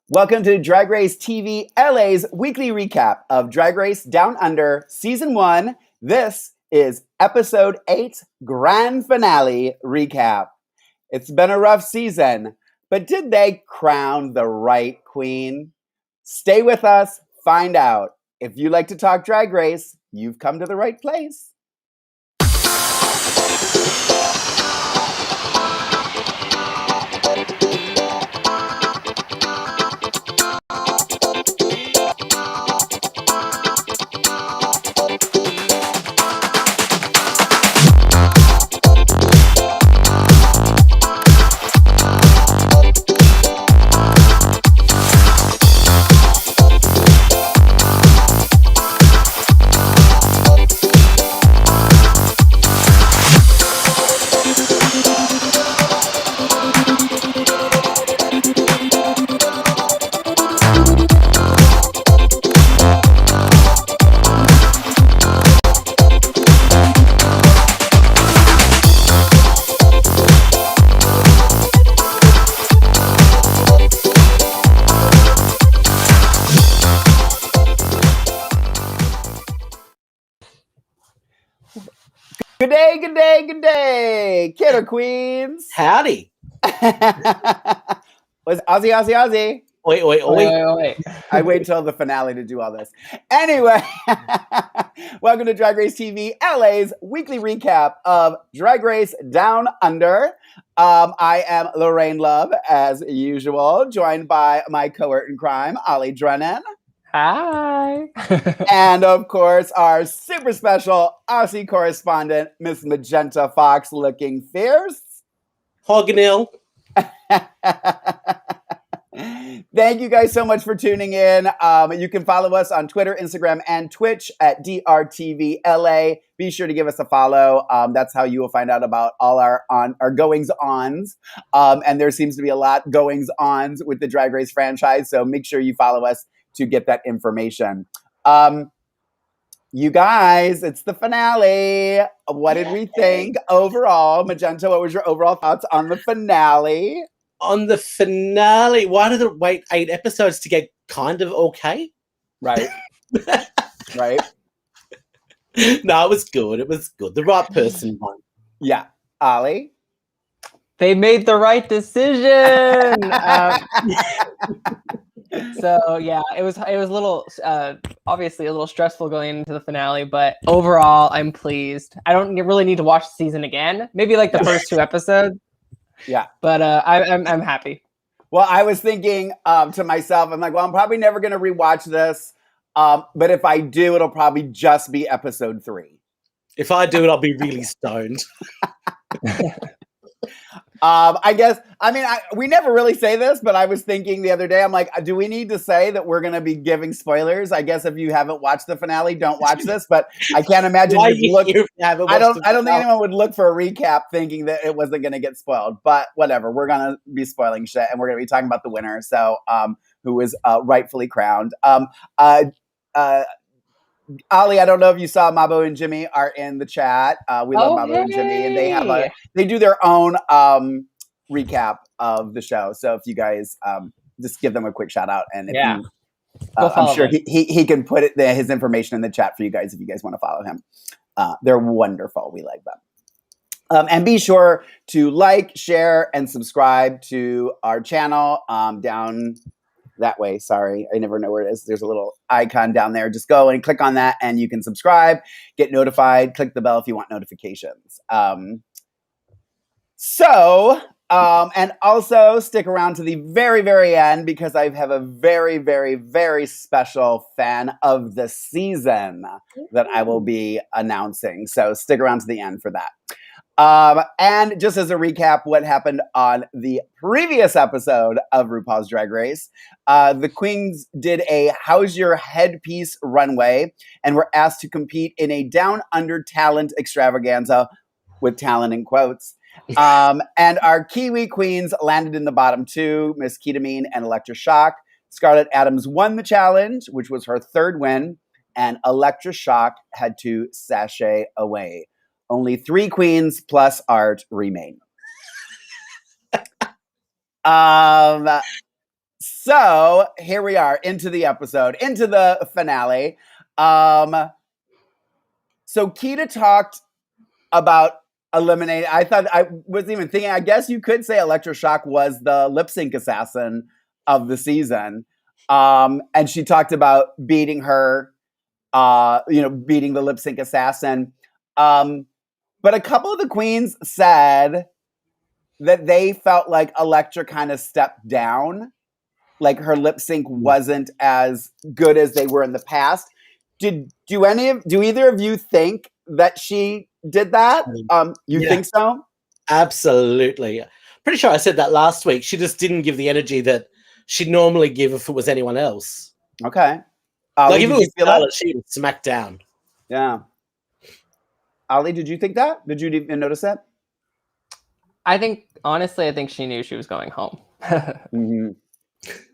Welcome to Drag Race TV LA's weekly recap of Drag Race Down Under Season 1. This is Episode 8 Grand Finale Recap. It's been a rough season, but did they crown the right queen? Stay with us, find out. If you like to talk Drag Race, you've come to the right place. Good day, good day, good day, kidder queens. Howdy. Was Aussie? Wait. I wait till the finale to do all this. Anyway, welcome to Drag Race TV LA's weekly recap of Drag Race Down Under. I am Lorayne Love, as usual, joined by my cohort in crime, Ollie Drennan. Hi. And of course, our super special Aussie correspondent, Miss Magenta Fox, looking fierce. Hogganil. Thank you guys so much for tuning in. You can follow us on Twitter, Instagram, and Twitch at DRTVLA. Be sure to give us a follow. That's how you will find out about all our goings-ons. And there seems to be a lot goings-ons with the Drag Race franchise, so make sure you follow us to get that information. You guys, it's the finale. What did we think overall? Magenta, what was your overall thoughts on the finale? On the finale, why did it wait 8 episodes to get kind of okay? Right. Right. No, it was good. It was good. The right person won. Yeah. Ollie? They made the right decision. So yeah, it was a little obviously a little stressful going into the finale, but overall I'm pleased. I don't really need to watch the season again. Maybe like the first 2 episodes. Yeah. But I'm happy. Well, I was thinking to myself, I'm like, well, I'm probably never going to rewatch this. But if I do, it'll probably just be episode 3. If I do it, I'll be really stoned. I guess, we never really say this, but I was thinking the other day, I'm like, do we need to say that we're going to be giving spoilers? I guess if you haven't watched the finale, don't watch this, but I can't imagine I don't think anyone would look for a recap thinking that it wasn't going to get spoiled, but whatever. We're going to be spoiling shit and we're going to be talking about the winner. So, who was rightfully crowned. Ollie, I don't know if you saw Mabo and Jimmy are in the chat. We love Mabo and Jimmy, and they do their own recap of the show. So if you guys just give them a quick shout out, and if I'm sure he can put his information in the chat for you guys if you guys want to follow him. They're wonderful. We like them. And be sure to like, share, and subscribe to our channel down that way. Sorry, I never know where it is. There's a little icon down there. Just go and click on that and you can subscribe, get notified, click the bell if you want notifications. And also stick around to the very, very end because I have a very, very, very special fan of the season that I will be announcing. So stick around to the end for that. And just as a recap, what happened on the previous episode of RuPaul's Drag Race, the queens did a How's Your Headpiece runway and were asked to compete in a Down Under talent extravaganza with talent in quotes. And our Kiwi queens landed in the bottom 2, Miss Ketamine and Electra Shock. Scarlett Adams won the challenge, which was her 3rd win, and Electra Shock had to sashay away. Only 3 queens plus art remain. So here we are into the episode, into the finale. So Keita talked about eliminating. I thought I wasn't even thinking. I guess you could say Electroshock was the lip sync assassin of the season. And she talked about beating her, beating the lip sync assassin. But a couple of the queens said that they felt like Elektra kind of stepped down. Like her lip sync wasn't as good as they were in the past. Do either of you think that she did that? You think so? Absolutely. Pretty sure I said that last week. She just didn't give the energy that she'd normally give if it was anyone else. Okay. Like if it was Charlotte, she would smack down. Yeah. Ollie, did you think that? Did you even notice that? I think she knew she was going home. Mm-hmm.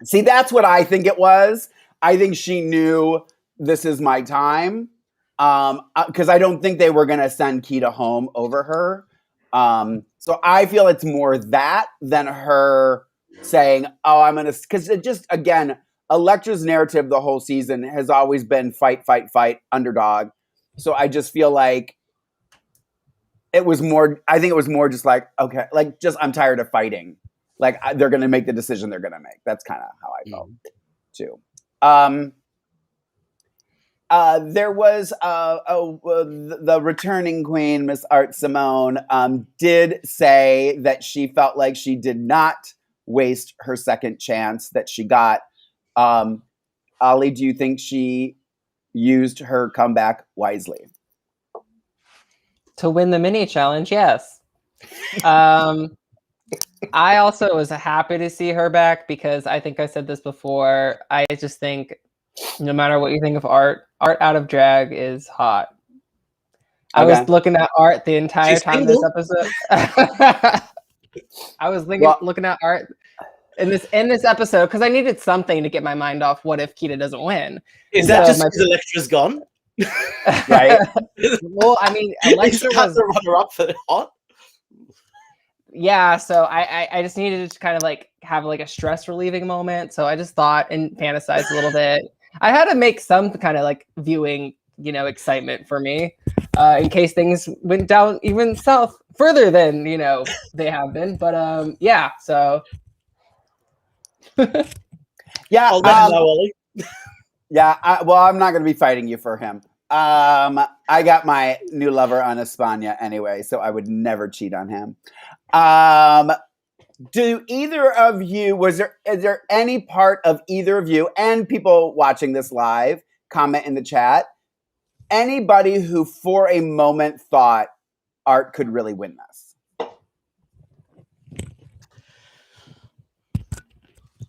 See, that's what I think it was. I think she knew this is my time. Because I don't think they were going to send Keita home over her. So I feel it's more that than her saying, oh, I'm going to, because it just, again, Elektra's narrative the whole season has always been fight, fight, fight, underdog. So I just feel like I think it was more just like, okay, like just, I'm tired of fighting. Like they're going to make the decision they're going to make. That's kind of how I felt too. There was the returning queen, Miss Art Simone, did say that she felt like she did not waste her second chance that she got. Ollie, do you think she used her comeback wisely? To win the mini challenge, yes. I also was happy to see her back because I think I said this before. I just think no matter what you think of Art out of drag is hot. I was looking at Art the entire time this episode. I was looking at Art in this episode because I needed something to get my mind off what if Keita doesn't win. Is that just because Elektra's gone? Right. Well, I mean, Elektra was the runner-up for hot. Yeah, so I just needed to kind of like have like a stress relieving moment. So I just thought and fantasized a little bit. I had to make some kind of like viewing, excitement for me, in case things went down even further than they have been. But yeah, so yeah, I'll let you know, Ollie. Yeah, I'm not going to be fighting you for him. I got my new lover on España anyway, so I would never cheat on him. Do either of you, is there any part of either of you and people watching this live, comment in the chat, anybody who for a moment thought Art could really win this?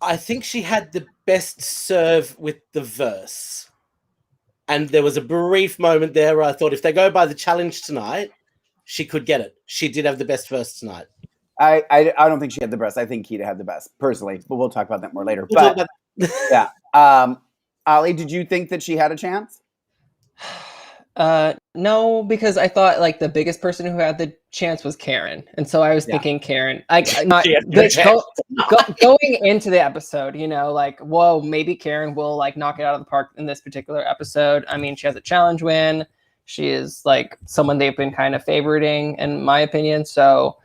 I think she had the best serve with the verse. And there was a brief moment there where I thought if they go by the challenge tonight, she could get it. She did have the best verse tonight. I don't think she had the best. I think Keita had the best, personally. But we'll talk about that more later. But yeah. Ollie, did you think that she had a chance? No, because I thought like the biggest person who had the chance was Karen, and so I was thinking Karen. Like not going into the episode, like whoa, maybe Karen will like knock it out of the park in this particular episode. I mean, she has a challenge win. She is like someone they've been kind of favoriting, in my opinion. So,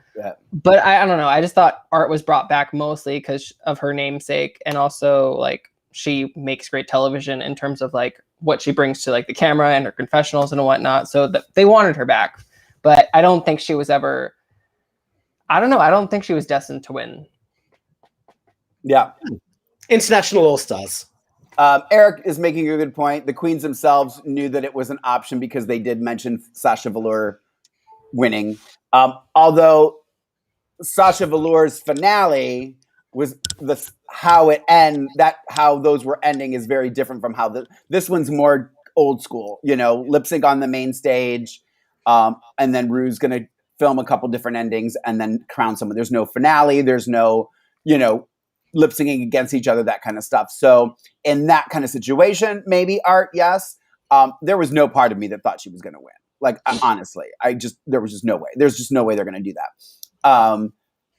but I don't know. I just thought Art was brought back mostly because of her namesake, and also like she makes great television in terms of like what she brings to like the camera and her confessionals and whatnot. So they wanted her back, but I don't think she was ever, I don't know. I don't think she was destined to win. Yeah. International All-Stars. Eric is making a good point. The queens themselves knew that it was an option because they did mention Sasha Velour winning. Although Sasha Velour's finale was how those were ending is very different from how this one's more old school, lip sync on the main stage. And then Ru's going to film a couple different endings and then crown someone. There's no finale. There's no, lip syncing against each other, that kind of stuff. So in that kind of situation, maybe Art, yes. There was no part of me that thought she was going to win. Like, honestly, there was just no way. There's just no way they're going to do that.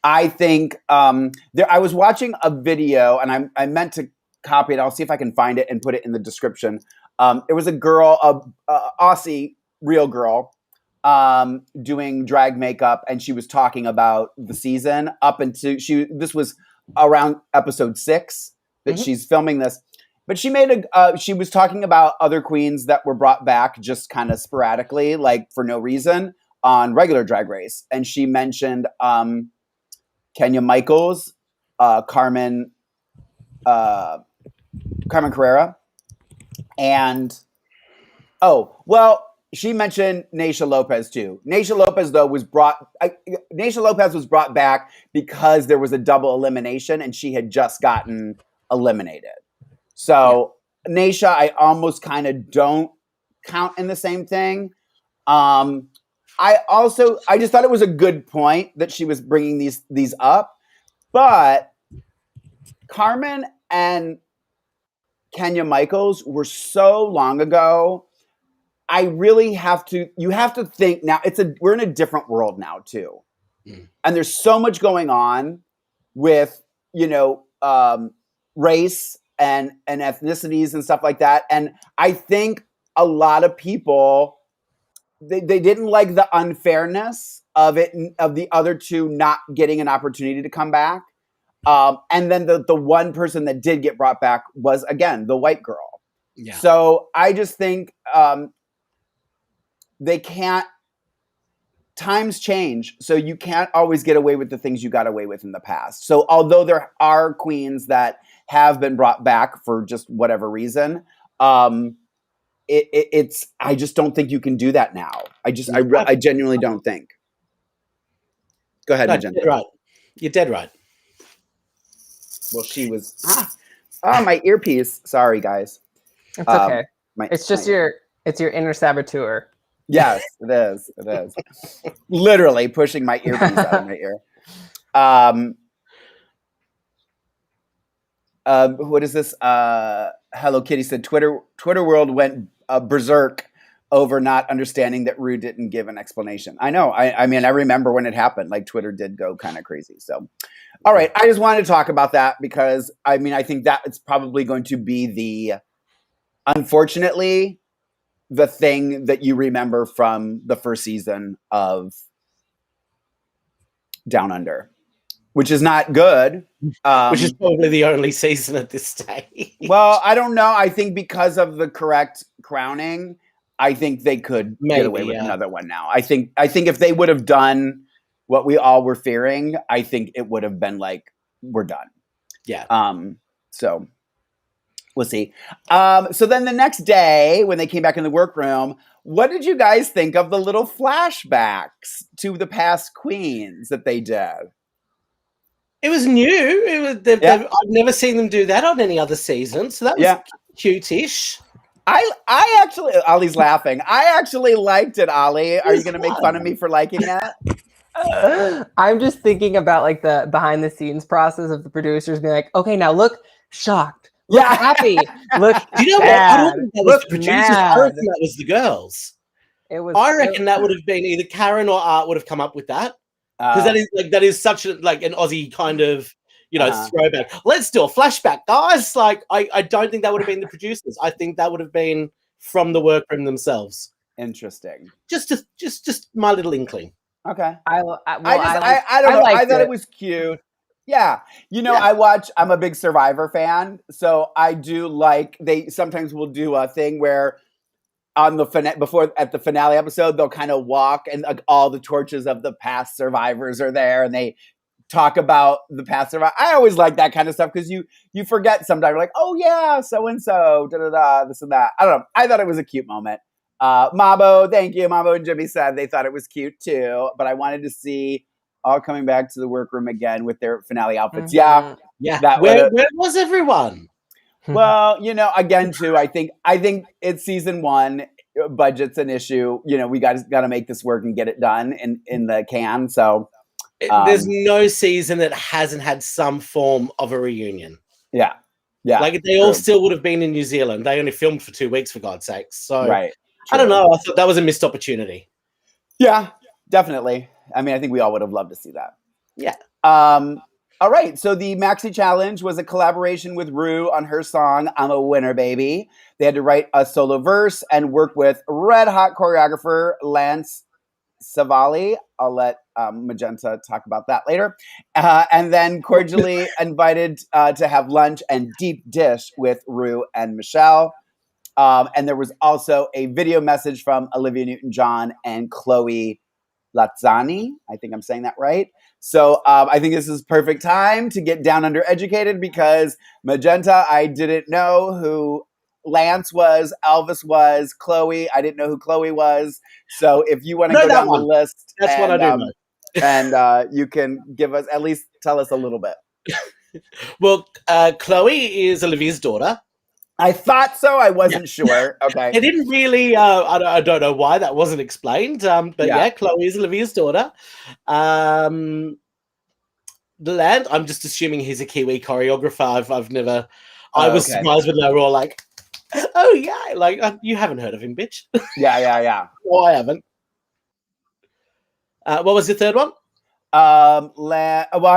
I think I was watching a video, and I meant to copy it. I'll see if I can find it and put it in the description. It was a girl, Aussie, real girl, doing drag makeup, and she was talking about the season up until this was around episode 6 that she's filming this. But she she was talking about other queens that were brought back just kind of sporadically, like for no reason, on regular Drag Race. And she mentioned Kenya Michaels, Carmen Carrera, and she mentioned Naysha Lopez too. Naysha Lopez though was brought back because there was a double elimination and she had just gotten eliminated. So Naysha, I almost kind of don't count in the same thing. I just thought it was a good point that she was bringing these up, but Carmen and Kenya Michaels were so long ago. I really you have to think now. We're in a different world now too, and there's so much going on with race and ethnicities and stuff like that. And I think a lot of people they didn't like the unfairness of it, of the other two not getting an opportunity to come back. And then the one person that did get brought back was, again, the white girl. Yeah. So I just think they can't. Times change, so you can't always get away with the things you got away with in the past. So although there are queens that have been brought back for just whatever reason, it's I just don't think you can do that now. I genuinely don't think. Go ahead, Magenta. Right. You're dead right. Well, she was my earpiece. Sorry, guys. It's okay. It's your inner saboteur. Yes, it is. It is. Literally pushing my earpiece out of my ear. What is this? Hello Kitty said Twitter world went berserk over not understanding that Rue didn't give an explanation. I know. I mean, I remember when it happened. Like Twitter did go kind of crazy. So, all right. I just wanted to talk about that because I think that it's probably going to be unfortunately, the thing that you remember from the first season of Down Under, which is not good. Which is probably the only season at this stage. Well, I don't know. I think because of the correct crowning, I think they could get away with another one now. I think if they would have done what we all were fearing, I think it would have been like, we're done. Yeah. So we'll see. So then the next day when they came back in the workroom, what did you guys think of the little flashbacks to the past queens that they did? It was new. I've never seen them do that on any other season. So that was cute-ish. I actually, Ollie's laughing. I actually liked it, Ollie. Are you going to make fun of me for liking that? I'm just thinking about like the behind the scenes process of the producers being like, okay, now look shocked. Look happy. Look. You know what? I don't think that was the producers. I reckon that was the girls. I reckon that would have been either Karen or Art would have come up with that. Because that is such an Aussie kind of throwback. Let's do a flashback, guys. Like I don't think that would have been the producers. I think that would have been from the workroom themselves. Interesting. Just my little inkling. Okay. I don't know. I thought it was cute. Yeah. I'm a big Survivor fan, so I do like they sometimes will do a thing where on the at the finale episode, they'll kind of walk and all the torches of the past survivors are there and they talk about the past survivor. I always like that kind of stuff because you forget sometimes. You're like, oh yeah, so-and-so, this and that. I don't know. I thought it was a cute moment. Mabo, thank you. Mabo and Jimmy said they thought it was cute too, but I wanted to see all coming back to the workroom again with their finale outfits. Yeah. Where was everyone? Well, again, too, I think it's season 1. Budget's an issue. We got to make this work and get it done in the can. So there's no season that hasn't had some form of a reunion. Yeah. Like they all still would have been in New Zealand. They only filmed for 2 weeks, for God's sakes. So right. I don't know. I thought that was a missed opportunity. Yeah, definitely. I mean, I think we all would have loved to see that. Yeah. All right, so the Maxi Challenge was a collaboration with Ru on her song "I'm a Winner, Baby." They had to write a solo verse and work with red hot choreographer Lance Savali. I'll let Magenta talk about that later. And then cordially invited to have lunch and deep dish with Ru and Michelle. And there was also a video message from Olivia Newton-John and Chloe Lazzani. I think I'm saying that right. So I think this is perfect time to get down under educated because Magenta, I didn't know who Lance was, Elvis was, Chloe. I didn't know who Chloe was. So if you want to go down the list, that's and, what I do know. And you can give us, at least tell us a little bit. Well, Chloe is Olivia's daughter. I thought so. I wasn't sure. Okay. It didn't really, I don't know why that wasn't explained. But yeah, Chloe is Olivia's daughter. Land, I'm just assuming he's a Kiwi choreographer. I've never, I was surprised when they were all like, oh yeah, like you haven't heard of him, bitch. Yeah. No, I haven't. What was the third one? Well,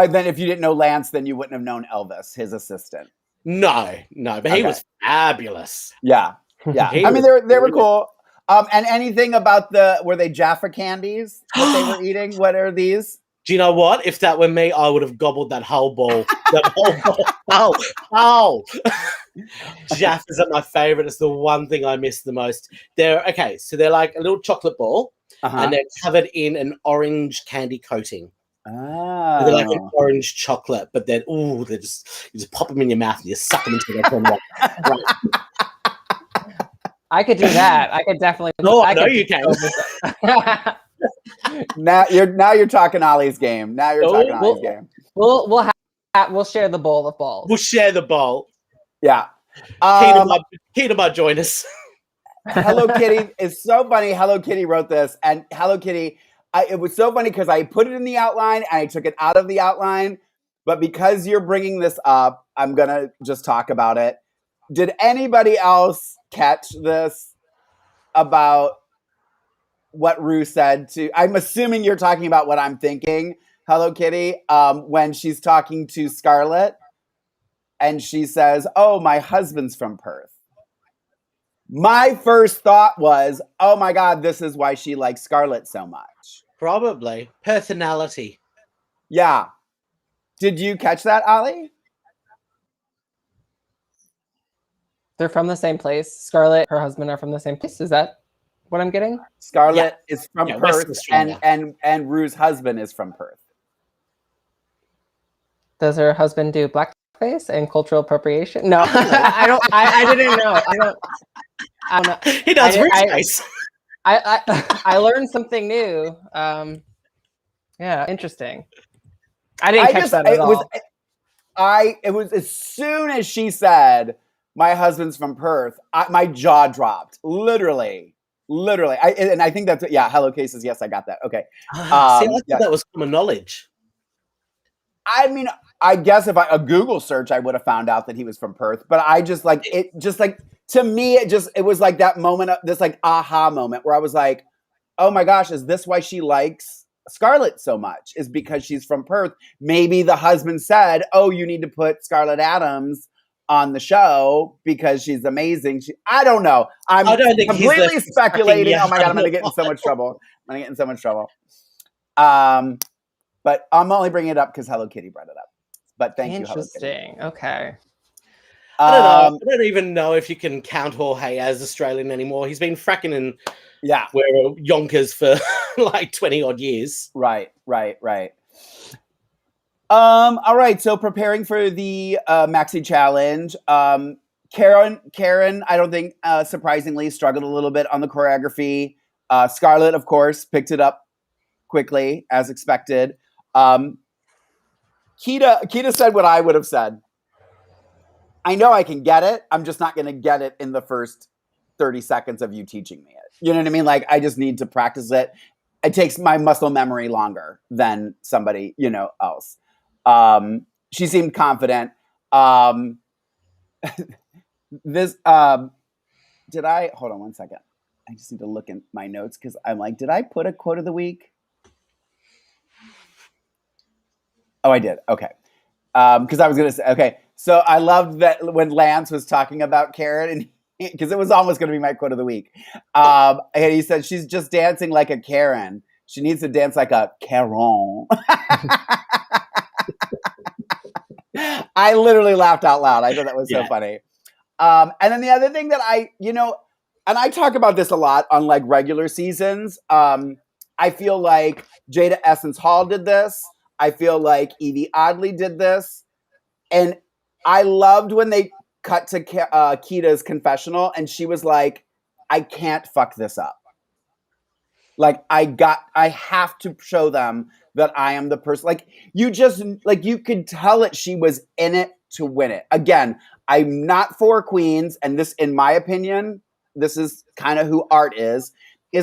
then if you didn't know Lance, then you wouldn't have known Elvis, his assistant. No, but he was fabulous. Yeah. I mean, they were cool. And anything about were they Jaffa candies that they were eating? What are these? Do you know what? If that were me, I would have gobbled that whole bowl. Jaffas are my favorite. It's the one thing I miss the most. They're like a little chocolate ball, and they're covered in an orange candy coating. Oh. They're like an orange chocolate, but then you just pop them in your mouth and you suck them into their tongue. Right. I could do that. I could definitely. No, I know you can. Now you're talking Ollie's game. We'll share the bowl of balls. We'll share the bowl. Yeah. Key to my join us. Hello Kitty is so funny. Hello Kitty wrote this, and Hello Kitty. It was so funny because I put it in the outline and I took it out of the outline. But because you're bringing this up, I'm going to just talk about it. Did anybody else catch this about what Ru said to... I'm assuming you're talking about what I'm thinking, Hello Kitty, when she's talking to Scarlett and she says, oh, my husband's from Perth. My first thought was, oh my God, this is why she likes Scarlett so much. Probably. Personality. Yeah. Did you catch that, Ollie? They're from the same place. Scarlett, her husband are from the same place. Is that what I'm getting? Scarlett is from Perth, and Ru's husband is from Perth. Does her husband do blackface and cultural appropriation? No, I don't. I didn't know. I don't know. He does face. I learned something new. Yeah, interesting. I didn't catch that at all. It was as soon as she said, my husband's from Perth, my jaw dropped. Literally. And I think that's, Hello Cases. Yes, I got that. Okay. I thought that was common knowledge. I mean, I guess if a Google search, I would have found out that he was from Perth, but I just like, to me, it was like that moment, this like aha moment where I was like, oh my gosh, is this why she likes Scarlett so much? Is because she's from Perth. Maybe the husband said, oh, you need to put Scarlett Adams on the show because she's amazing. I don't know. I don't think completely speculating. Oh my God, I'm going to get in so much trouble. But I'm only bringing it up because Hello Kitty brought it up. But thank you, Hello Kitty. Interesting. Okay. I don't know. I don't even know if you can count Jorge as Australian anymore. He's been fracking in where Yonkers for like 20 odd years. Right. All right. So preparing for the Maxi Challenge, Karen, I don't think surprisingly struggled a little bit on the choreography. Scarlett, of course, picked it up quickly as expected. Keita said what I would have said. I know I can get it. I'm just not going to get it in the first 30 seconds of you teaching me it. You know what I mean? Like, I just need to practice it. It takes my muscle memory longer than somebody, else. She seemed confident. Hold on 1 second. I just need to look in my notes because I'm like, did I put a quote of the week? Oh, I did. Okay. Because I was going to say, okay. So I loved that when Lance was talking about Karen, and because it was almost going to be my quote of the week. And he said, she's just dancing like a Karen. She needs to dance like a Karen. I literally laughed out loud. I thought that was so funny. And then the other thing that and I talk about this a lot on like regular seasons. I feel like Jada Essence Hall did this. I feel like Evie Oddly did this. And I loved when they cut to Kita's confessional and she was like, I can't fuck this up. Like I have to show them that I am the person. Like you could tell it. She was in it to win it. Again, I'm not for queens. And this, in my opinion, this is kind of who art is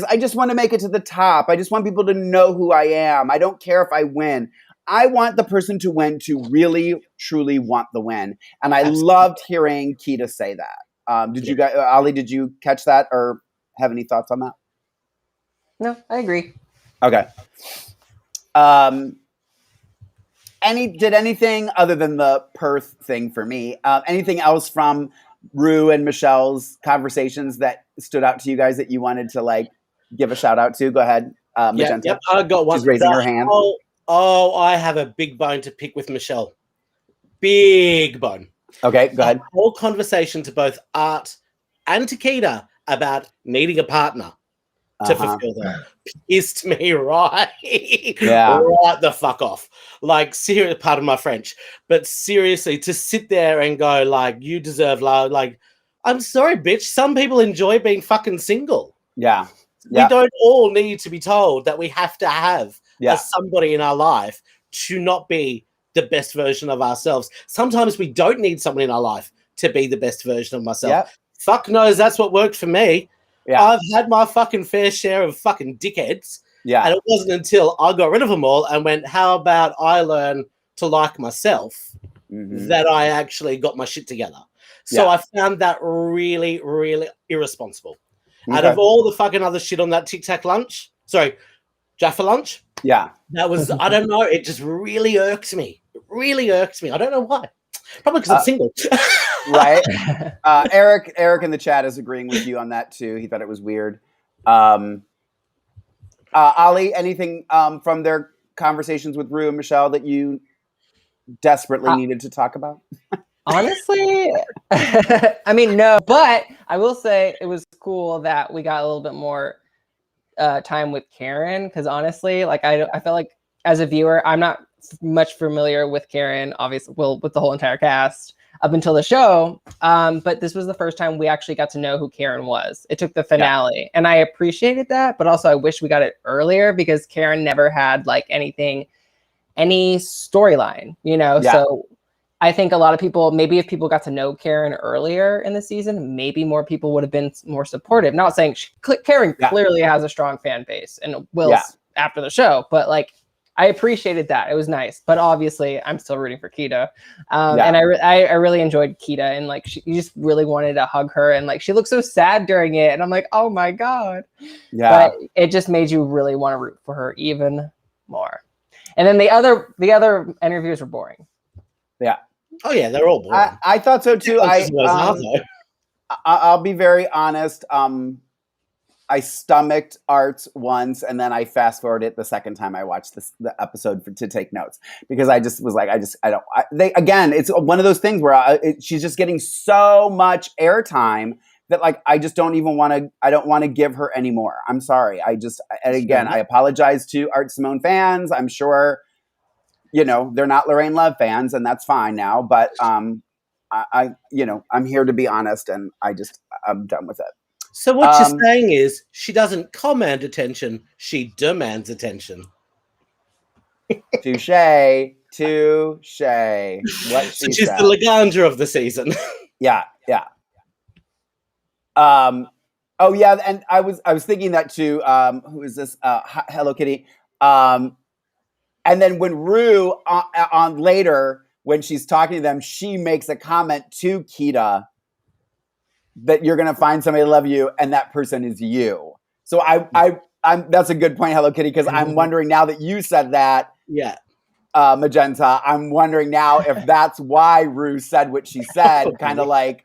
I just want to make it to the top. I just want people to know who I am. I don't care if I win. I want the person to win to really, truly want the win. And I loved hearing Kita say that. Did you guys, Ollie, did you catch that or have any thoughts on that? No, I agree. Okay. Did anything other than the Perth thing for me? Anything else from Rue and Michelle's conversations that stood out to you guys that you wanted to like give a shout out to? Go ahead, Magenta. Yep, I got one. She's raising her hand. I have a big bone to pick with Michelle. Big bone. Okay, go ahead. Whole conversation to both Art and to Kita about needing a partner to fulfill that pissed me right the fuck off. Like, seriously, pardon my French, but seriously, to sit there and go like, you deserve love. Like, I'm sorry, bitch. Some people enjoy being fucking single. Yeah. We don't all need to be told that we have to have somebody in our life to not be the best version of ourselves. Sometimes we don't need someone in our life to be the best version of myself. Yeah. Fuck knows that's what worked for me. Yeah. I've had my fucking fair share of fucking dickheads. Yeah. And it wasn't until I got rid of them all and went, how about I learn to like myself that I actually got my shit together. So I found that really, really irresponsible. Okay. Out of all the fucking other shit on that Tic Tac lunch, Jaffa lunch. Yeah. That was, I don't know, it just really irked me. It really irked me. I don't know why. Probably because I'm single. Right. Eric in the chat is agreeing with you on that too. He thought it was weird. Ollie, anything from their conversations with Rue and Michelle that you desperately needed to talk about? Honestly, I mean, no, but I will say it was cool that we got a little bit more time with Karen, because honestly, like I felt like as a viewer, I'm not much familiar with Karen, obviously, well, with the whole entire cast up until the show. But this was the first time we actually got to know who Karen was. It took the finale, and I appreciated that, but also I wish we got it earlier because Karen never had like any storyline, so I think a lot of people, maybe if people got to know Karen earlier in the season, maybe more people would have been more supportive. Not saying Karen clearly has a strong fan base and will after the show, but like, I appreciated that. It was nice, but obviously I'm still rooting for Kita. And I really enjoyed Kita, and like, you just really wanted to hug her, and like, she looked so sad during it. And I'm like, oh my God. Yeah. But it just made you really want to root for her even more. And then the other interviews were boring. Yeah. Oh yeah, they're all boring. I thought so too. I'll be very honest. I stomached Arts once, and then I fast forwarded it the second time I watched the episode to take notes, because I just was like, it's one of those things where she's just getting so much airtime that like, I just don't want to give her any more. I'm sorry. I apologize to Art Simone fans. I'm sure, they're not Lorayne Love fans, and that's fine now, but I'm here to be honest, and I'm done with it. So what you're saying is she doesn't command attention, she demands attention. Touche. What she so she's said. The Laganja of the season. Yeah. And I was thinking that too. Who is this? Hello Kitty. And then when Rue on later, when she's talking to them, she makes a comment to Kita that you're going to find somebody to love you, and that person is you. So I'm that's a good point, Hello Kitty, because I'm wondering now that you said that. Yeah. Magenta. I'm wondering now if that's why Rue said what she said, kind of like,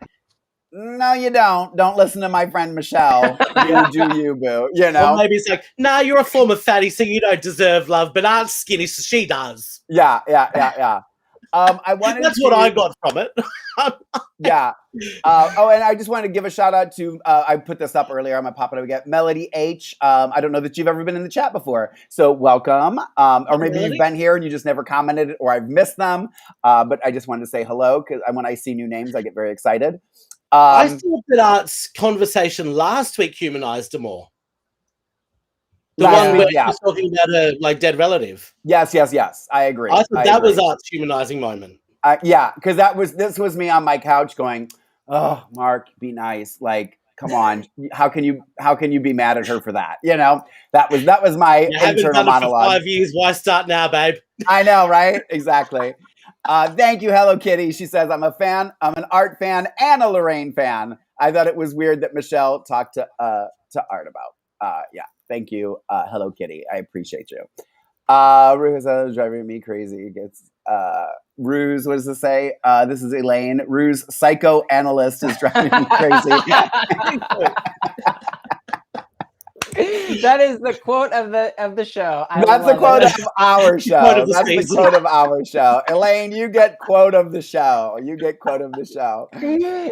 no, you don't. Don't listen to my friend Michelle. You do you, boo. You know? Or maybe it's like, nah, you're a former fatty, so you don't deserve love, but Aunt's skinny, so she does. Yeah. That's what I got from it. Yeah. And I just wanted to give a shout out to, I put this up earlier. I'm going to pop it up again. Melody H. I don't know that you've ever been in the chat before. So welcome. Or maybe you've been here and you just never commented, or I've missed them. But I just wanted to say hello, because when I see new names, I get very excited. I thought that Art's conversation last week humanized her more. The one where he was talking about a dead relative. Yes. I agree. I thought that was Art's humanizing moment. Because this was me on my couch going, "Oh, Mark, be nice. Like, come on. How can you be mad at her for that? You know, that was my internal monologue. For 5 years. Why start now, babe? I know, right? Exactly. Thank you, Hello Kitty. She says, I'm a fan. I'm an Art fan and a Lorayne fan. I thought it was weird that Michelle talked to Art about. Thank you, Hello Kitty. I appreciate you. Ruse is driving me crazy. Gets Ruse, what does it say? This is Elaine. Ruse psychoanalyst is driving me crazy. That is the quote of the show. That's the quote of our show. That's the quote of our show. Elaine, you get quote of the show. It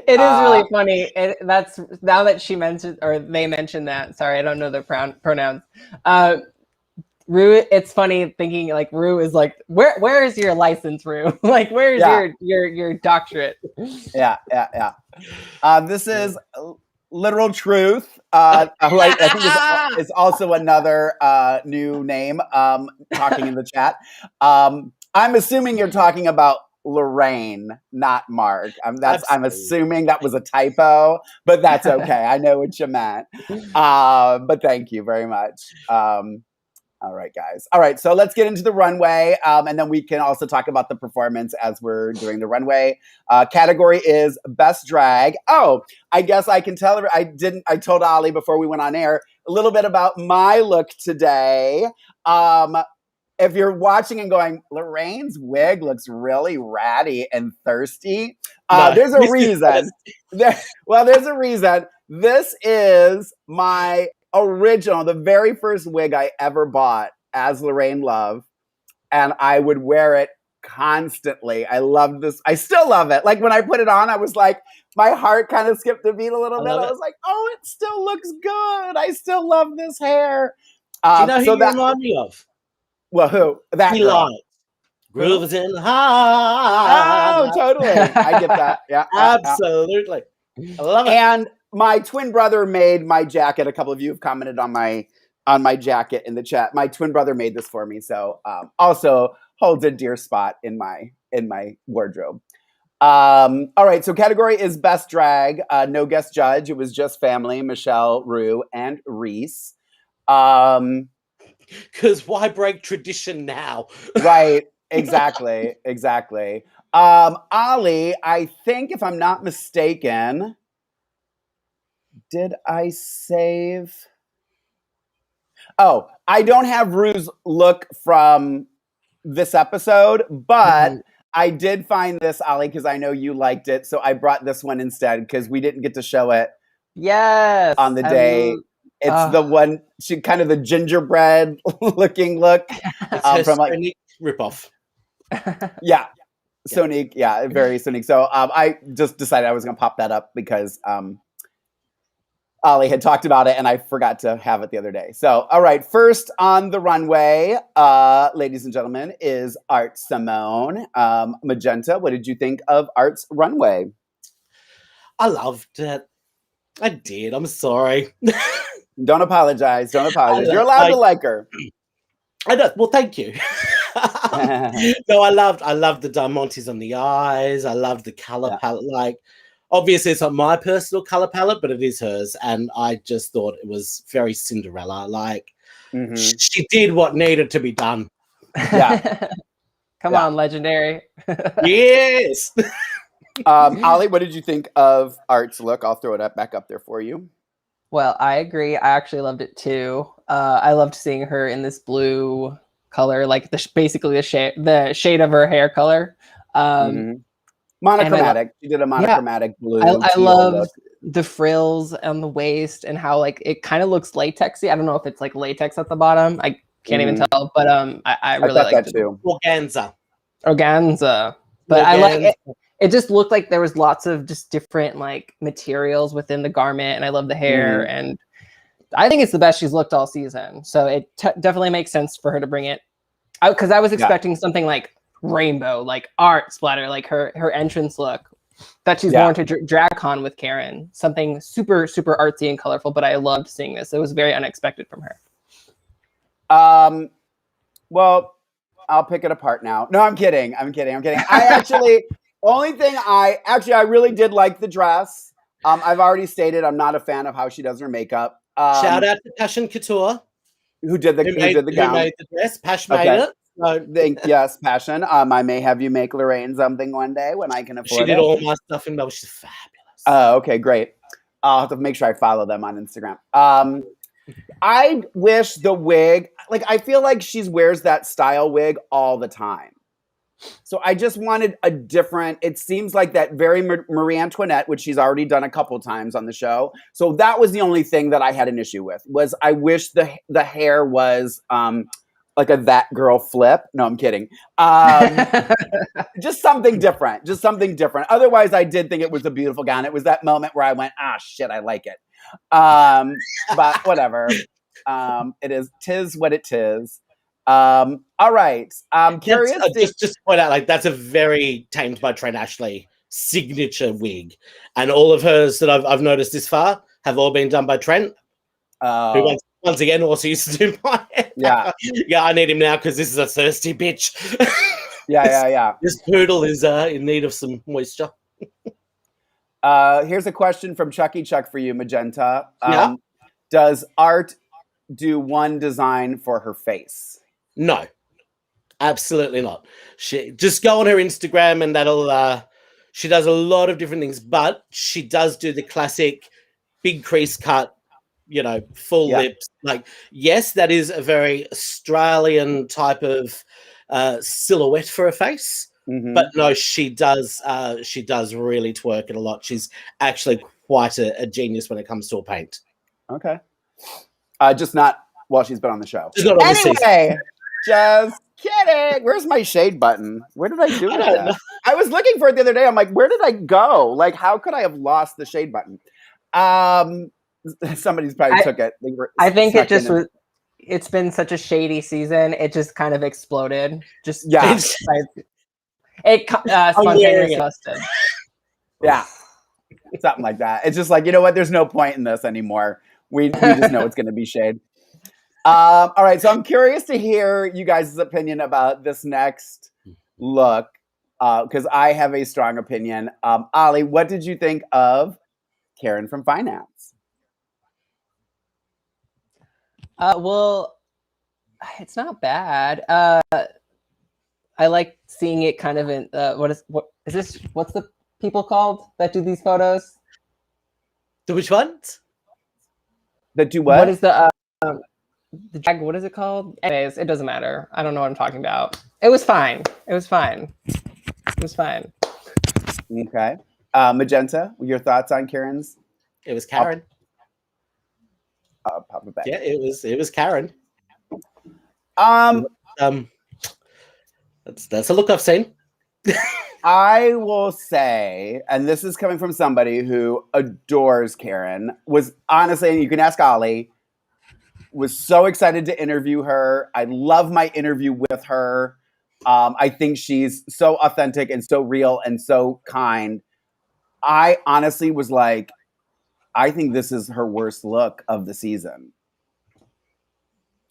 is really funny. That's now that she mentioned, or they mentioned that. Sorry, I don't know the pronouns. Rue, it's funny thinking like Rue is like, where is your license, Rue? Like, where's your doctorate? Yeah. This is Literal Truth, who I think is also another new name talking in the chat. I'm assuming you're talking about Lorayne, not Mark. I'm assuming that was a typo, but that's okay. I know what you meant. But thank you very much. All right, guys. All right, so let's get into the runway, and then we can also talk about the performance as we're doing the runway. Category is Best Drag. Oh, I guess I can tell her. I told Ollie before we went on air a little bit about my look today. If you're watching and going, Lorraine's wig looks really ratty and thirsty, there's a reason. There's a reason. This is my original, the very first wig I ever bought as Lorayne Love, and I would wear it constantly. I loved this. I still love it. Like when I put it on, I was like, my heart kind of skipped a beat a little bit. I was like, oh, it still looks good. I still love this hair. Do you know who you remind me of? Well, who? That girl. Grooves in high. Oh, totally. I get that. Yeah, absolutely. I love it. And my twin brother made my jacket. A couple of you have commented on my jacket in the chat. My twin brother made this for me, so also holds a dear spot in my wardrobe. All right, so category is Best Drag. No guest judge. It was just family: Michelle, Rue, and Reese. Because why break tradition now? Right. Exactly. Ollie, I think if I'm not mistaken, did I save? Oh, I don't have Rue's look from this episode, but I did find this, Ollie, because I know you liked it. So I brought this one instead because we didn't get to show it. Yes. On the day. It's the one, kind of the gingerbread looking look. From like Sonic ripoff. Yeah. Sonic. Yeah, very Sonic. So I just decided I was going to pop that up because Ollie had talked about it and I forgot to have it the other day. So, all right. First on the runway, ladies and gentlemen, is Art Simone. Magenta, what did you think of Art's runway? I loved it. I did. I'm sorry. Don't apologize. You're allowed to like her. I know. Well, thank you. No, I loved the diamantes on the eyes. I loved the color palette. Like, obviously, it's not my personal color palette, but it is hers. And I just thought it was very Cinderella. Like, she did what needed to be done. Yeah. Come on, legendary. Yes. Ollie, what did you think of Art's look? I'll throw it back up there for you. Well, I agree. I actually loved it too. I loved seeing her in this blue color, like basically the shade of her hair color. Monochromatic. She did a monochromatic blue. I love the frills on the waist and how like it kind of looks latexy. I don't know if it's like latex at the bottom. I can't even tell, but I really like that too. Organza. But I like it. It just looked like there was lots of just different like materials within the garment, and I love the hair, and I think it's the best she's looked all season. So it definitely makes sense for her to bring it out, because I was expecting something like rainbow, like art splatter, like her entrance look that she's worn to DragCon with Karen, something super super artsy and colorful. But I loved seeing this. It was very unexpected from her. Well, I'll pick it apart now. No, I'm kidding. I actually, I really did like the dress. I've already stated I'm not a fan of how she does her makeup. Shout out to Passion Couture, who did the gown. Who made the dress. Pash made it. Yes, Passion. I may have you make Lorayne something one day when I can afford it. She did all my stuff in Melbourne. She's fabulous. Oh, okay, great. I'll have to make sure I follow them on Instagram. I wish the wig, like, I feel like she wears that style wig all the time. So I just wanted a different, it seems like that very Marie Antoinette, which she's already done a couple times on the show. So that was the only thing that I had an issue with, was I wish the hair was like a that girl flip. No, I'm kidding. Just something different. Otherwise, I did think it was a beautiful gown. It was that moment where I went, shit, I like it. But whatever. Tis what it is. All right. I'm curious. Just point out, like, that's a very Tamed by Trent Ashley signature wig, and all of hers that I've noticed this far have all been done by Trent. Who once again also used to do my hair. Yeah, I need him now because this is a thirsty bitch. Yeah. This poodle is in need of some moisture. Here's a question from Chucky Chuck for you, Magenta. Does Art do one design for her face? No, absolutely not. She just go on her Instagram and that'll. She does a lot of different things, but she does do the classic big crease cut, full lips. Like, yes, that is a very Australian type of silhouette for a face. But no, she does really twerk it a lot. She's actually quite a genius when it comes to her paint. Okay. Just not while she's been on the show. Anyway, just kidding. Where's my shade button? Where did I do it? I was looking for it the other day. I'm like, where did I go? Like, how could I have lost the shade button? Somebody's probably took it. I think it just was. It's been such a shady season. It just kind of exploded. It spontaneously busted. Yeah, something like that. It's just like, you know what? There's no point in this anymore. We just know it's going to be shade. All right, so I'm curious to hear you guys' opinion about this next look, because I have a strong opinion. Ollie, what did you think of Karen from Finance? Well, it's not bad. I like seeing it kind of in what's the people called that do these photos? Which ones? That do what? What is the drag? What is it called? Anyways, it doesn't matter. I don't know what I'm talking about. It was fine. Okay. Magenta, your thoughts on Karen's? It was Karen. Pop it back. Yeah, it was Karen. That's a look I've seen. I will say, and this is coming from somebody who adores Karen, was honestly, and you can ask Ollie, was so excited to interview her. I love my interview with her. I think she's so authentic and so real and so kind. I honestly was like, I think this is her worst look of the season.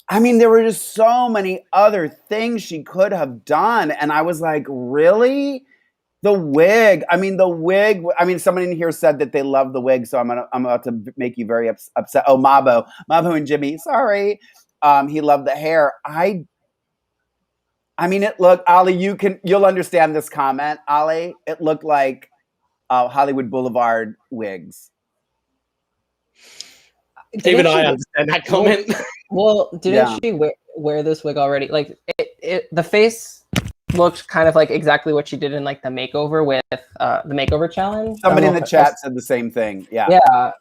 I mean, there were just so many other things she could have done. And I was like, really? The wig. I mean, someone in here said that they love the wig. So I'm about to make you very upset. Oh, Mabo and Jimmy. Sorry. He loved the hair. I mean, it looked, Ollie, you'll understand this comment. Ollie, it looked like Hollywood Boulevard wigs. Even I understand that comment. Well, didn't she wear this wig already? Like, the face looked kind of like exactly what she did in like the makeover with the makeover challenge. Somebody in the chat said the same thing. Yeah. Yeah.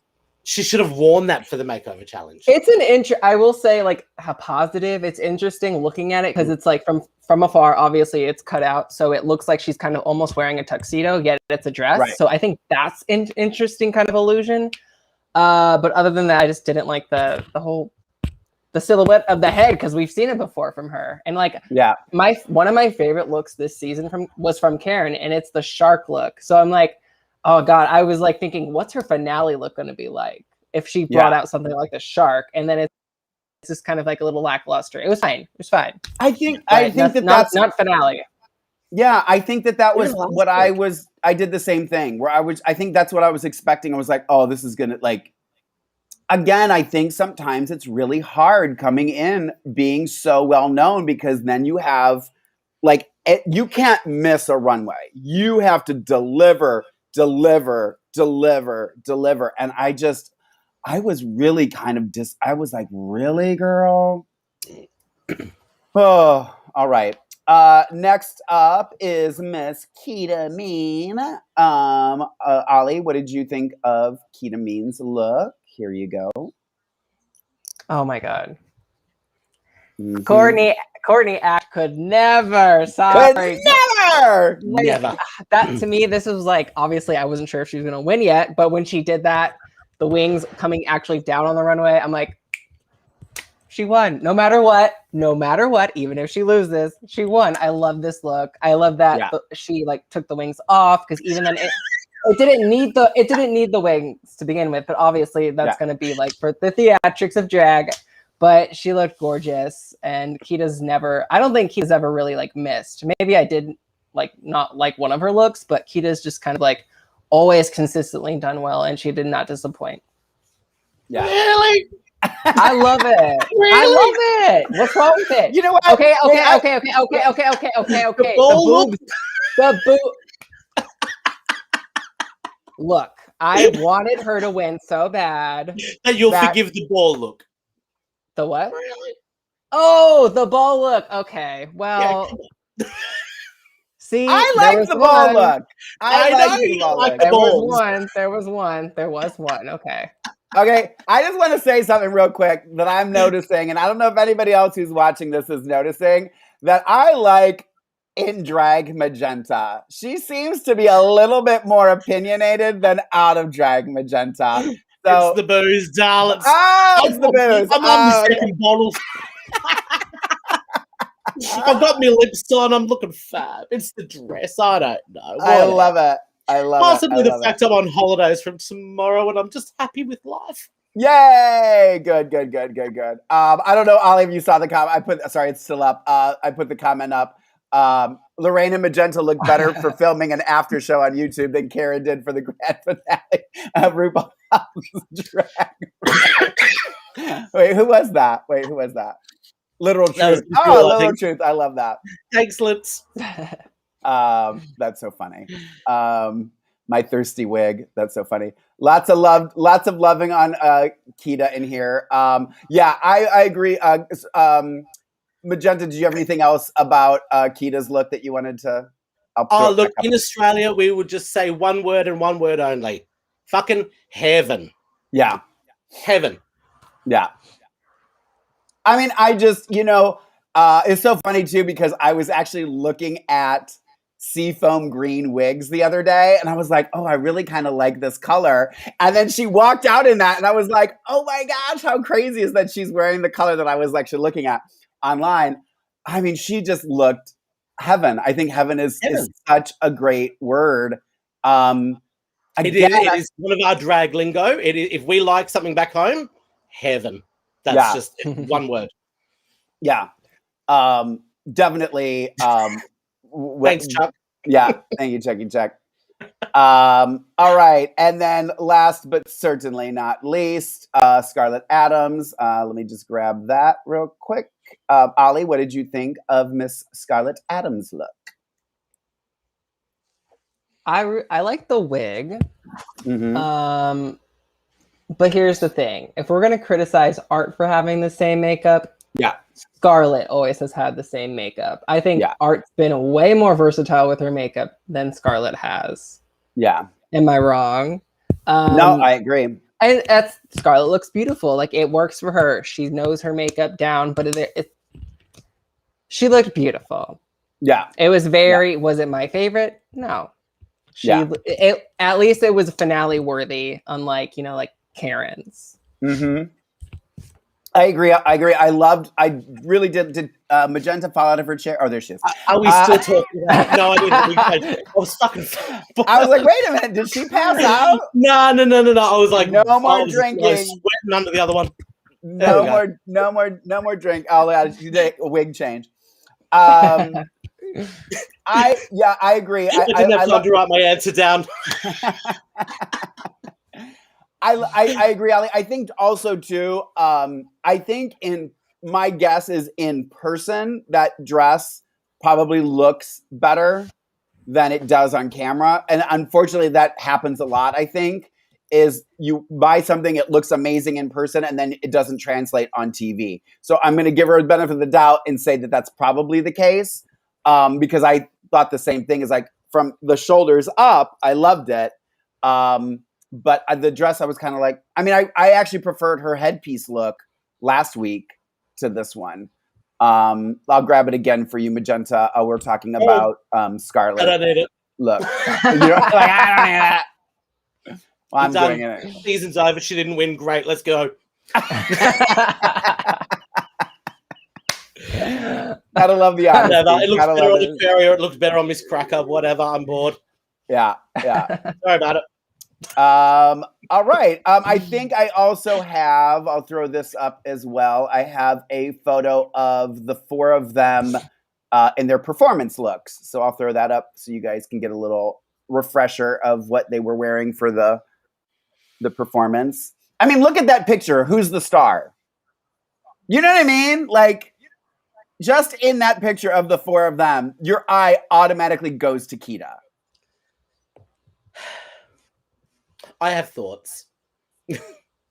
She should have worn that for the makeover challenge. It's an I will say, like, how positive. It's interesting looking at it because it's like from afar, obviously it's cut out, so it looks like she's kind of almost wearing a tuxedo, yet it's a dress. Right. So I think that's an interesting kind of illusion. But other than that, I just didn't like the silhouette of the head because we've seen it before from her. And like, one of my favorite looks this season was from Karen, and it's the shark look. So I'm like, oh God, I was like thinking, what's her finale look going to be like if she brought out something like the shark? And then it's just kind of like a little lackluster. It was fine. It was fine. I think that's not finale. Yeah, I think that was what I did the same thing where I think that's what I was expecting. I was like, oh, this is going to like, again, I think sometimes it's really hard coming in being so well known because then you have like, you can't miss a runway. You have to deliver. And I was really kind of I was like, really, girl? Oh, all right. Next up is Miss Kita Mean. Ollie, what did you think of Kita Mean's look? Here you go. Oh my God. Mm-hmm. Courtney Act could never. Sorry. Never. That to me, this was like, obviously I wasn't sure if she was gonna win yet, but when she did that, the wings coming actually down on the runway, I'm like, she won. No matter what, even if she loses, she won. I love this look. I love that she like took the wings off because even then it didn't need the wings to begin with, but obviously that's gonna be like for the theatrics of drag. But she looked gorgeous, and I don't think Kita's ever really like missed. Maybe I did like not like one of her looks, but Kita's just kind of like always consistently done well, and she did not disappoint. Yeah. Really? I love it. Really? I love it. What's wrong with it? You know what? Okay. The boob. Look, I wanted her to win so bad. And you'll forgive the ball look. The what? Really? Oh, the ball look. Okay. Well, see, I like the ball look. I like the ball look. There was one. Okay. Okay. I just want to say something real quick that I'm noticing, and I don't know if anybody else who's watching this is noticing, that I like in drag Magenta. She seems to be a little bit more opinionated than out of drag Magenta. So, it's the booze, darling. It's the booze. I'm on the second bottle. I've got my lips on. I'm looking fab. It's the dress. I don't know. I love it. Possibly the fact I'm on holidays from tomorrow and I'm just happy with life. Yay! Good. I don't know, Ollie, if you saw the comment. Sorry, it's still up. I put the comment up. Lorayne and Magenta look better for filming an after show on YouTube than Karen did for the grand finale of RuPaul's Drag Race. Wait, who was that? Literal Truth. Literal Truth. I love that. Thanks, lips. That's so funny. My thirsty wig. That's so funny. Lots of loving on Kita in here. I agree. Magenta, do you have anything else about Kita's look that you wanted to? Look, in Australia, we would just say one word and one word only. Fucking heaven. Yeah. Heaven. Yeah. I mean, I just, it's so funny too, because I was actually looking at seafoam green wigs the other day, and I was like, oh, I really kind of like this color. And then she walked out in that, and I was like, oh my gosh, how crazy is that she's wearing the color that I was actually looking at online. I mean, she just looked heaven. I think heaven is such a great word. It is one of our drag lingo. If we like something back home, heaven. That's just one word. Yeah. Definitely. Thanks, Chuck. Yeah. Thank you, Chucky. All right. And then last but certainly not least, Scarlett Adams. Let me just grab that real quick. Ollie, what did you think of Miss Scarlett Adams' look? I like the wig. Mm-hmm. But here's the thing. If we're going to criticize art for having the same makeup, Yeah. Scarlett always has had the same makeup. I think Art's been way more versatile with her makeup than Scarlett has. Yeah. Am I wrong? No, I agree. And Scarlett looks beautiful. Like, it works for her. She knows her makeup down, but she looked beautiful. Yeah. It was was it my favorite? No. At least it was finale worthy, unlike, like Karen's. Mm-hmm. I agree. I really did Magenta fall out of her chair? Oh, there she is. Are we still talking about? No, I didn't. I was fucking. I was like, wait a minute, did she pass out? No. I was like, no more drinking. I was sweating under the other one. No more drink. Oh, yeah, she did a wig change. I agree. I didn't have time to write my answer down. I agree, Ollie. I think also too. I think my guess is in person that dress probably looks better than it does on camera, and unfortunately, that happens a lot. I think is you buy something, it looks amazing in person, and then it doesn't translate on TV. So I'm going to give her the benefit of the doubt and say that that's probably the case, because I thought the same thing. Is like from the shoulders up, I loved it. But the dress, I was kind of like, I mean, I actually preferred her headpiece look last week to this one. I'll grab it again for you, Magenta. We're talking about Scarlett. I don't need it. Look, you're like, I don't need that. Well, I'm doing it. Season's over. She didn't win. Great. Let's go. Gotta love the honesty. It looks better on the Barrier. It looks better on Miss Cracker. Whatever. I'm bored. Yeah. Sorry about it. All right. I think I also have, I'll throw this up as well. I have a photo of the four of them in their performance looks. So I'll throw that up so you guys can get a little refresher of what they were wearing for the performance. I mean, look at that picture. Who's the star? You know what I mean? Like, just in that picture of the four of them, your eye automatically goes to Keita. I have thoughts.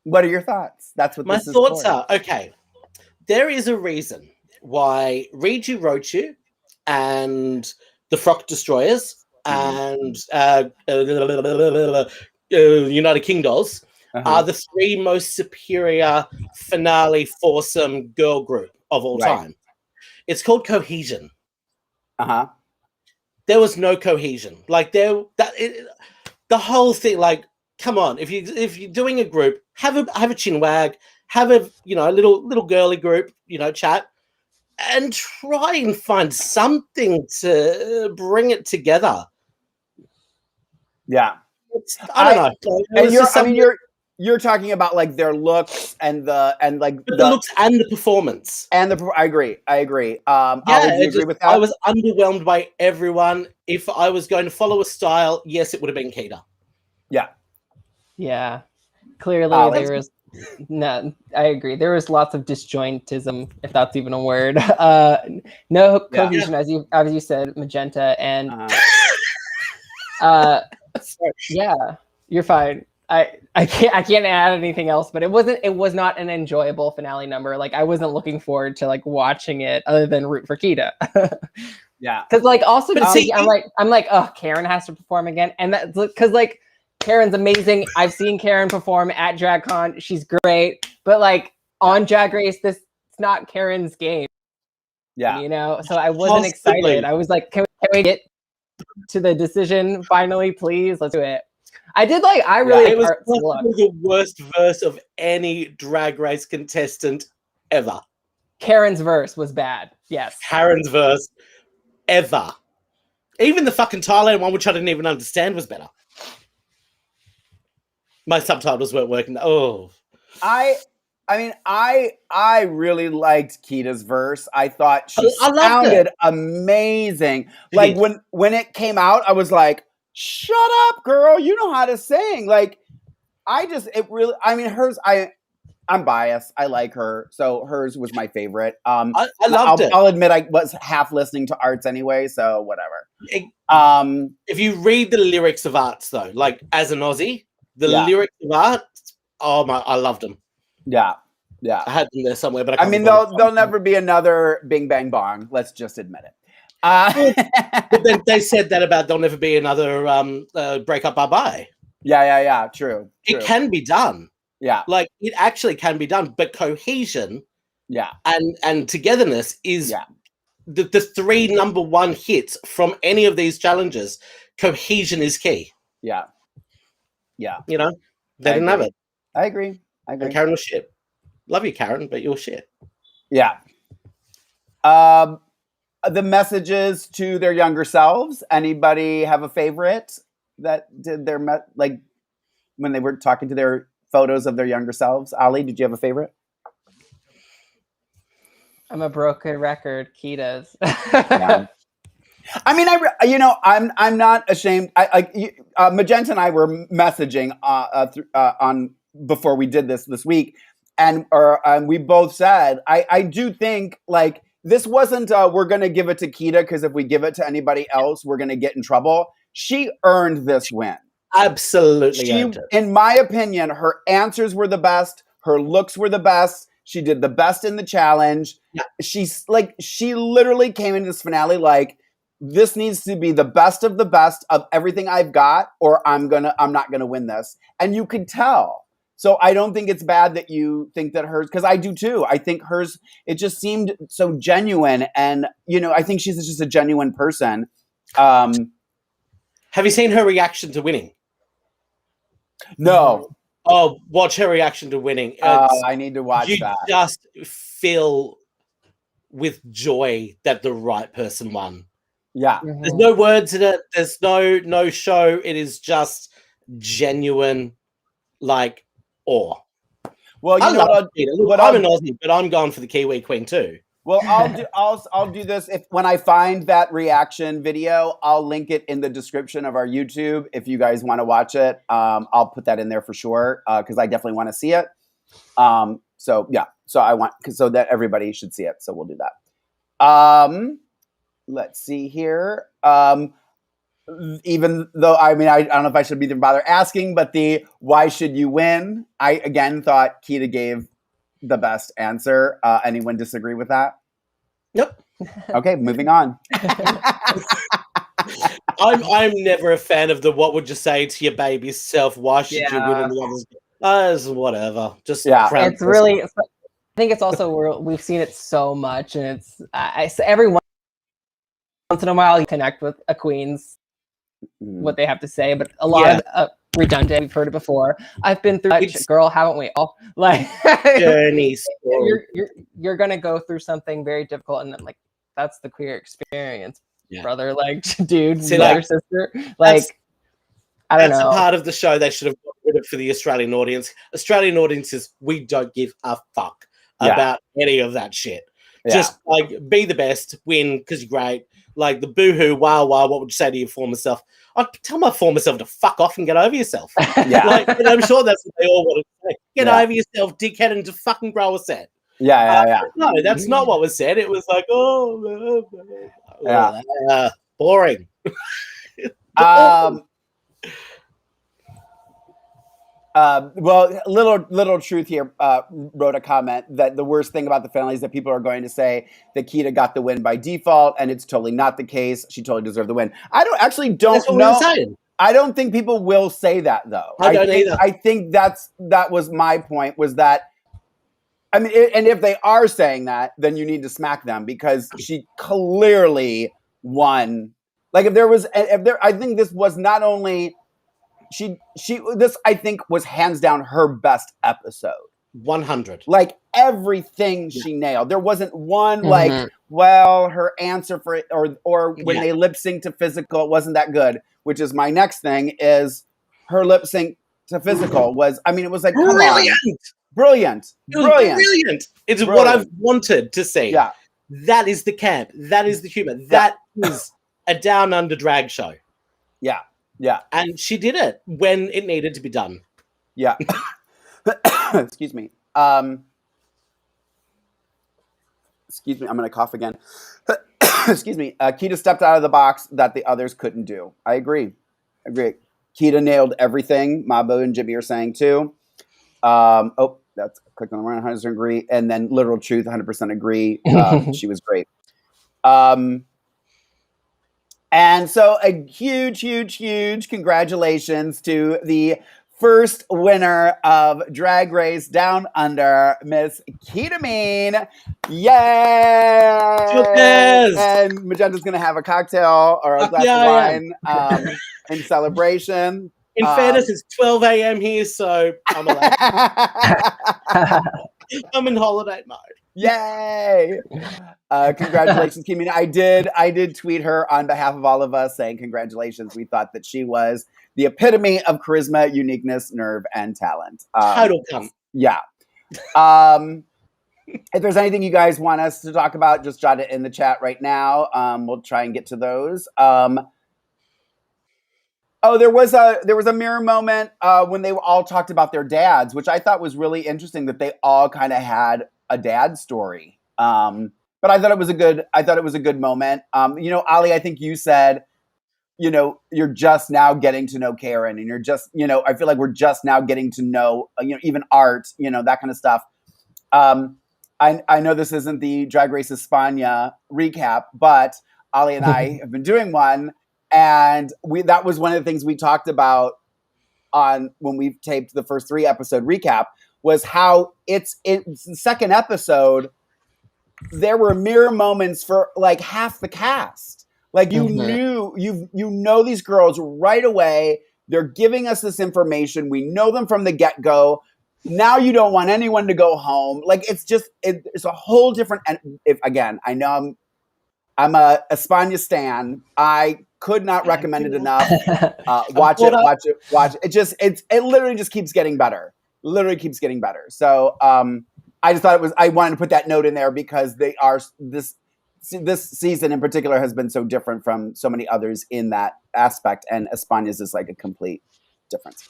What are your thoughts? That's what my this is thoughts for. are. Okay, there is a reason why Riju Rochu and the Frock Destroyers and United King Dolls are the three most superior finale foursome girl group of all time. It's called cohesion. There was no cohesion. Like the whole thing. Like, come on, if you're doing a group, have a chin wag, have a little girly group, chat, and try and find something to bring it together. Yeah, I don't know. And you're talking about like their looks and the looks and the performance and I agree. Agree with that? I was underwhelmed by everyone. If I was going to follow a style, yes, it would have been Keita. Yeah. Clearly there was no, I agree. There was lots of disjointism, if that's even a word. No cohesion, as you said, Magenta, and yeah, you're fine. I can't add anything else, but it was not an enjoyable finale number. Like, I wasn't looking forward to like watching it other than root for Keita. Yeah. Cause like also I'm like, oh, Karen has to perform again. And that's because like Karen's amazing. I've seen Karen perform at DragCon. She's great. But like on Drag Race, it's not Karen's game. Yeah. So I wasn't excited. I was like, can we get to the decision finally, please? Let's do it. It was the worst verse of any Drag Race contestant ever. Karen's verse was bad. Yes. Karen's verse ever. Even the fucking Thailand one, which I didn't even understand, was better. My subtitles weren't working. Oh. I mean, I really liked Keita's verse. I thought she sounded amazing. Like when it came out, I was like, shut up, girl. You know how to sing. Like, hers, I'm biased. I like her. So hers was my favorite. I loved it. I'll admit I was half listening to Arts anyway, so whatever. If you read the lyrics of Arts, though, like as an Aussie, the lyrics of Arts, oh my, I loved them. Yeah. Yeah. I had them there somewhere, but I mean, there'll never be another Bing Bang Bong. Let's just admit it. But then they said that about there'll never be another Break Up Bye Bye. Yeah. True. It can be done. Yeah. Like, it actually can be done. But cohesion and togetherness is the 3 number 1 hits from any of these challenges. Cohesion is key. Yeah. You know, they didn't have it. I agree. And Karen was shit. Love you, Karen, but you're shit. Yeah. The messages to their younger selves. Anybody have a favorite that did their like when they were talking to their photos of their younger selves? Ollie, did you have a favorite? I'm a broken record. Kita's. Yeah. I mean, I'm not ashamed. Magenta and I were messaging on before we did this week, and we both said I do think like this wasn't we're going to give it to Kita because if we give it to anybody else, we're going to get in trouble. She earned this win. Absolutely earned it. In my opinion, her answers were the best. Her looks were the best. She did the best in the challenge. Yeah. She literally came into this finale like, this needs to be the best of everything I've got, or I'm not gonna win this. And you could tell. So I don't think it's bad that you think that hers, because I do too. I think hers, it just seemed so genuine, and I think she's just a genuine person. Have you seen her reaction to winning? No. Oh, watch her reaction to winning. I need to watch that. You just feel with joy that the right person won. Yeah. Mm-hmm. There's no words in it. There's no show. It is just genuine, like, awe. Well, I'm an Aussie, but I'm going for the Kiwi Queen too. Well, I'll do this when I find that reaction video. I'll link it in the description of our YouTube if you guys want to watch it. I'll put that in there for sure because I definitely want to see it. So that everybody should see it. So we'll do that. Let's see here. Even though, I mean, I don't know if I should even bother asking, but why should you win? I, again, thought Kita gave the best answer. Anyone disagree with that? Nope. Okay, moving on. I'm never a fan of the what would you say to your baby self? Why should you win in the others? Whatever. Just it's really. I think it's also we've seen it so much, and it's every once in a while you connect with a queen's what they have to say, but a lot of redundant. We've heard it before. I've been through that, girl, haven't we all? Like journeys. You're gonna go through something very difficult, and then like that's the queer experience, brother. Like, dude, brother, sister. Like, I don't know. That's a part of the show they should have got rid of for the Australian audience. Australian audiences, we don't give a fuck about any of that shit. Just like be the best, win because you're great. Like the boohoo, wow, what would you say to your former self? I'd tell my former self to fuck off and get over yourself. And I'm sure that's what they all want to say. Get over yourself, dickhead, and to fucking grow a set. No, that's not what was said. It was like, boring. Well, little truth here. Wrote a comment that the worst thing about the finale is that people are going to say that Kita got the win by default, and it's totally not the case. She totally deserved the win. I don't know. I don't think people will say that though. I don't either. I think that was my point. Was that I mean, and if they are saying that, then you need to smack them because she clearly won. Like I think this was not only. This I think was hands down her best episode. 100. Like everything she nailed. There wasn't one like, well, her answer for it or when they lip sync to physical, it wasn't that good. Which is my next thing is her lip sync to physical was. I mean, it was like brilliant. It's what I've wanted to see. Yeah, that is the camp. That is the humor. That is a down under drag show. Yeah. And she did it when it needed to be done. Yeah. Excuse me. Excuse me. I'm going to cough again. Excuse me. Kita stepped out of the box that the others couldn't do. I agree. Kita nailed everything. Mabo and Jimmy are saying too. That's clicked on the 100% agree. And then Literal Truth, 100% agree. She was great. And so a huge congratulations to the first winner of Drag Race Down Under, Miss Ketamine. Yay! And Magenta's going to have a cocktail or a glass of wine in celebration. In fairness, it's 12 a.m. here, so I'm allowed. I'm in holiday mode. Yay! Congratulations, Ketamine. I did tweet her on behalf of all of us saying congratulations. We thought that she was the epitome of charisma, uniqueness, nerve, and talent. Total cunt. Yeah. If there's anything you guys want us to talk about, just jot it in the chat right now. We'll try and get to those. There was a mirror moment when they all talked about their dads, which I thought was really interesting that they all kind of had a dad story. But I thought it was a good moment. Ollie, I think you said, you're just now getting to know Karen, and you're just, I feel like we're just now getting to know, even Art, that kind of stuff. I know this isn't the Drag Race España recap, but Ollie and I have been doing one, and that was one of the things we talked about on when we taped the first 3 episode recap, was how it's the second episode. There were mirror moments for like half the cast. Like you know these girls right away. They're giving us this information. We know them from the get-go. Now you don't want anyone to go home. Like it's a whole different. And I know I'm a España stan. I could not recommend it enough. Watch it. It literally just keeps getting better. Literally keeps getting better. So I just thought I wanted to put that note in there because they are this season in particular has been so different from so many others in that aspect, and España's is like a complete difference.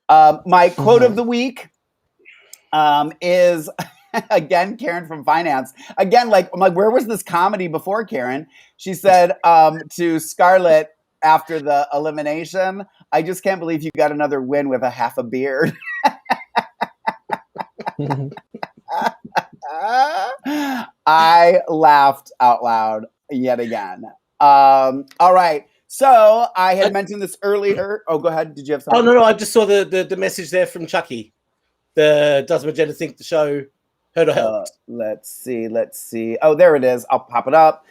My quote of the week is again Karen from finance. Again, I'm like, where was this comedy before, Karen? She said to Scarlett after the elimination, "I just can't believe you got another win with a half a beard." I laughed out loud yet again. All right. So I had mentioned this earlier. Oh, go ahead. Did you have something? Oh, no. I just saw the message there from Chucky. Does Magenta think the show hurt or helped? Let's see. Oh, there it is. I'll pop it up.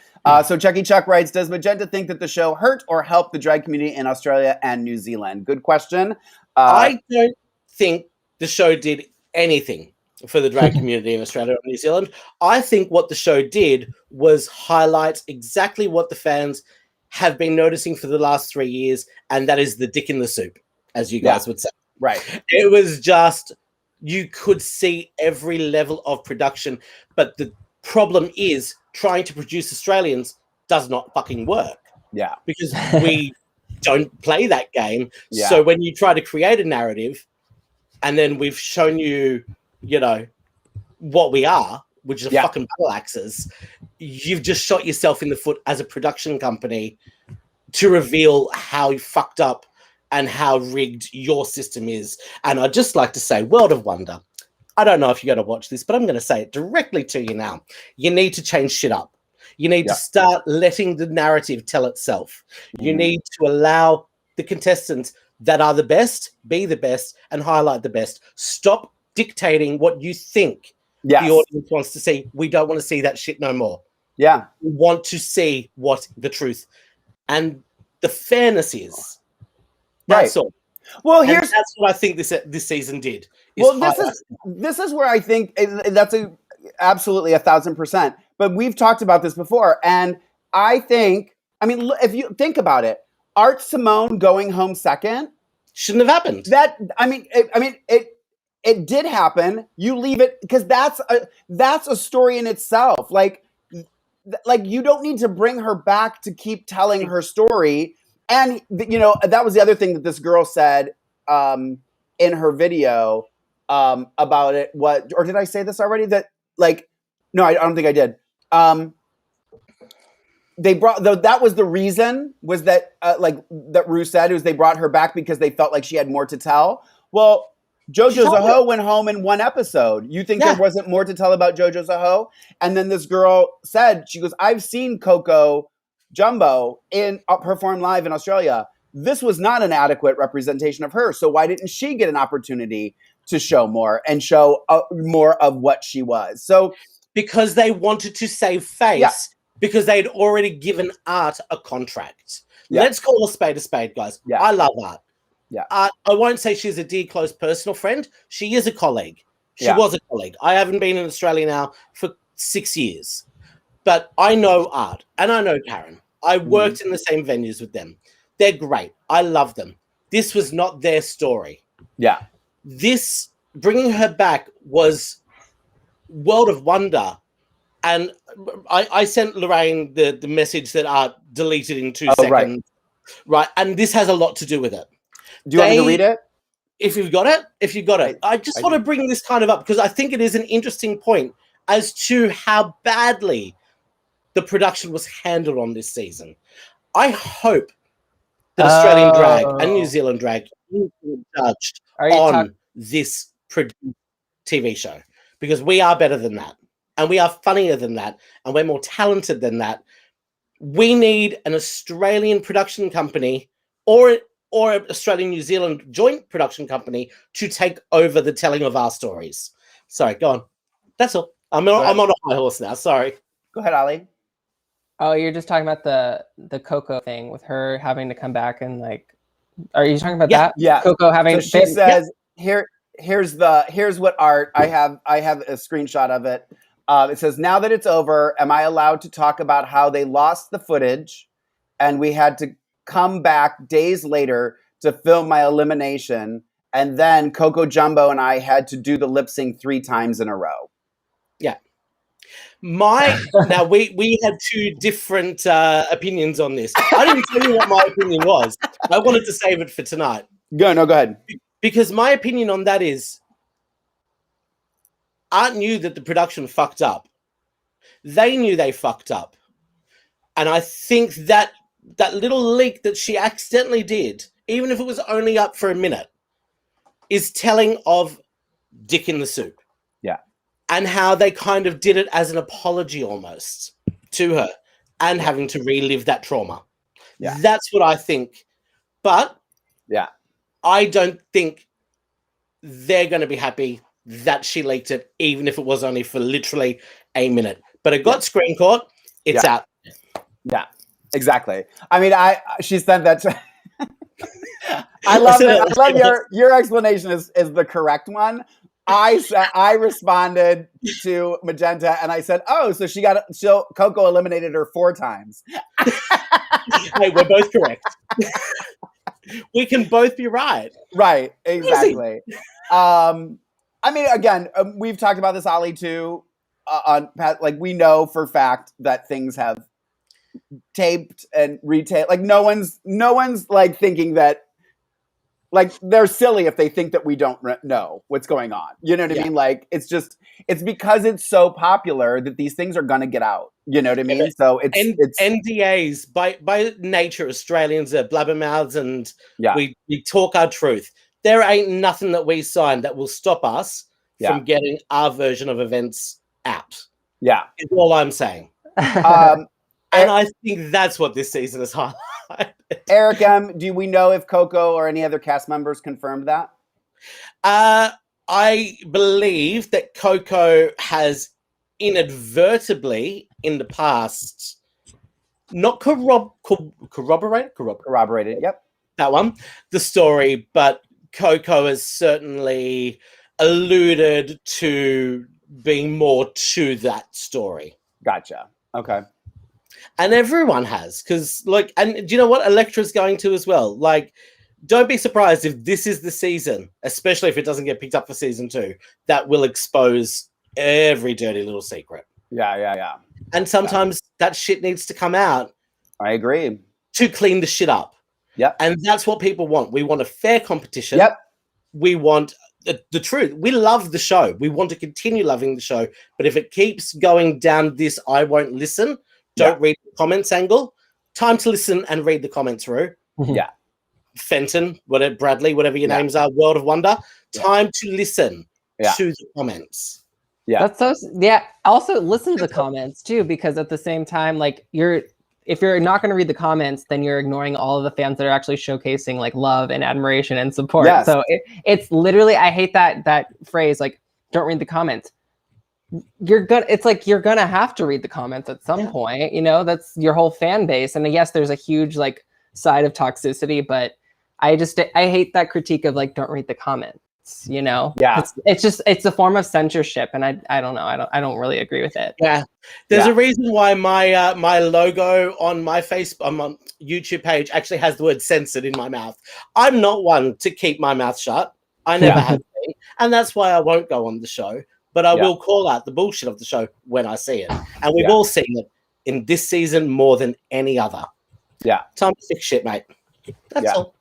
So Chucky Chuck writes, does Magenta think that the show hurt or helped the drag community in Australia and New Zealand? Good question. I don't think the show did anything for the drag community in Australia and New Zealand. I think what the show did was highlight exactly what the fans have been noticing for the last 3 years, and that is the dick in the soup, as you guys would say. Right. It was just, you could see every level of production, but the problem is trying to produce Australians does not fucking work. Yeah. Because we don't play that game. Yeah. So when you try to create a narrative, and then we've shown you, what we are, which is fucking parallaxes, you've just shot yourself in the foot as a production company to reveal how fucked up and how rigged your system is. And I'd just like to say, World of Wonder, I don't know if you're going to watch this, but I'm going to say it directly to you now. You need to change shit up. You need to start letting the narrative tell itself. You need to allow the contestants that are the best be the best and highlight the best. Stop dictating what you think the audience wants to see. We don't want to see that shit no more. Yeah. We want to see what the truth and the fairness is. That's all. Well, that's what I think this season did. This is where I think that's absolutely 1,000%. But we've talked about this before, and I think, if you think about it, Art Simone going home second shouldn't have happened. It did happen. You leave it because that's a story in itself. Like you don't need to bring her back to keep telling her story. And that was the other thing that this girl said in her video about it. Or did I say this already? No, I don't think I did. That was the reason, was that that Ru said, was they brought her back because they felt like she had more to tell. Well, JoJo Zaho went home in one episode. You think there wasn't more to tell about JoJo Zaho? And then this girl said, she goes, I've seen Coco Jumbo perform live in Australia. This was not an adequate representation of her. So why didn't she get an opportunity to show more and show more of what she was? So because they wanted to save face, because they'd already given Art a contract. Yeah. Let's call a spade, guys. Yeah. I love Art. Yeah. I won't say she's a dear, close personal friend. She is a colleague. She was a colleague. I haven't been in Australia now for 6 years. But I know Art and I know Karen. I worked in the same venues with them. They're great. I love them. This was not their story. Yeah. This, bringing her back, was world of wonder. And I sent Lorayne the message that Art deleted in 2 seconds. Right. And this has a lot to do with it. Do you want me to read it? If you've got it. I just want to bring this kind of up because I think it is an interesting point as to how badly the production was handled on this season. I hope that Australian drag and New Zealand drag will be judged on this TV show because we are better than that and we are funnier than that and we're more talented than that. We need an Australian production company or Australian New Zealand joint production company to take over the telling of our stories. Sorry, go on. That's all. I'm on a high horse now. Sorry. Go ahead, Ollie. Oh, you're just talking about the Coco thing with her having to come back and like. Are you talking about that? Yeah. Coco having. So she says, "Here's what Art. I have a screenshot of it. It says, now that it's over, am I allowed to talk about how they lost the footage, and we had to come back days later to film my elimination, and then Coco Jumbo and I had to do the lip sync 3 times in a row." Yeah. Now we had 2 different opinions on this. I didn't tell you what my opinion was. I wanted to save it for tonight. Go ahead. Because my opinion on that is Art knew that the production fucked up. They knew they fucked up. And I think that little leak that she accidentally did, even if it was only up for a minute, is telling of Dick in the Soup. Yeah. And how they kind of did it as an apology almost to her and having to relive that trauma. Yeah. That's what I think. But I don't think they're going to be happy that she leaked it, even if it was only for literally a minute. But it got screen caught. It's out. Yeah, exactly. I mean, she sent that to... I love it. I love your explanation is the correct one. I responded to Magenta and I said, "Oh, so Coco eliminated her 4 times." Hey, we're both correct. We can both be right. Right, exactly. I mean, again, we've talked about this, Ollie, too. Like, we know for fact that things have taped and retaped. Like, no one's like thinking that. Like, they're silly if they think that we don't know what's going on. You know what I mean? Like, it's because it's so popular that these things are going to get out. You know what I mean? So it's NDAs by nature. Australians are blabbermouths and we talk our truth. There ain't nothing that we sign that will stop us from getting our version of events out. Yeah. Is all I'm saying. And I think that's what this season is highlighted. Eric M., do we know if Coco or any other cast members confirmed that? I believe that Coco has inadvertently in the past not corroborated. Yep, that one, the story, but Coco has certainly alluded to being more to that story. Gotcha. Okay. And everyone has, because and do you know what? Elektra's going to as well. Like, don't be surprised if this is the season, especially if it doesn't get picked up for season 2, that will expose every dirty little secret. Yeah. And sometimes that shit needs to come out. I agree. To clean the shit up. Yep. And that's what people want. We want a fair competition. Yep. We want the truth. We love the show. We want to continue loving the show. But if it keeps going down this I won't listen, don't read the comments angle, time to listen and read the comments through. Yeah. Fenton, whatever, Bradley, whatever your names are, World of Wonder. Time to listen to the comments. Yeah, that's so. Yeah, also listen to the comments too, because at the same time, like if you're not going to read the comments, then you're ignoring all of the fans that are actually showcasing like love and admiration and support. Yes. So it's literally, I hate that phrase, like, don't read the comments. It's like you're gonna have to read the comments at some point. You know, that's your whole fan base, and yes, there's a huge like side of toxicity, but I hate that critique of like, don't read the comments. You know, it's a form of censorship, and I don't know, I don't really agree with it. There's a reason why my my logo on my on my YouTube page actually has the word censored in my mouth. I'm not one to keep my mouth shut. I never have been, and that's why I won't go on the show, but I will call out the bullshit of the show when I see it, and we've all seen it in this season more than any other. Time to fix shit, mate. That's all.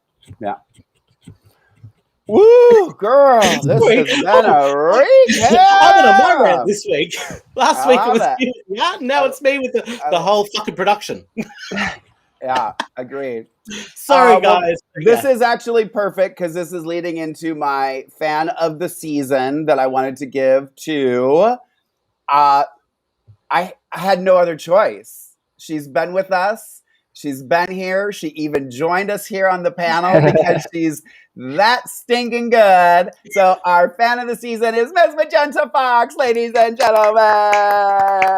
Woo, girl, this has been a recap. I'm on my rant this week. Last week it was you. Now it's me with the whole fucking production. Agreed. Sorry, guys. This is actually perfect because this is leading into my fan of the season that I wanted to give to. I had no other choice. She's been with us. She's been here. She even joined us here on the panel because she's that stinking good. So our fan of the season is Miss Magenta Fox, ladies and gentlemen.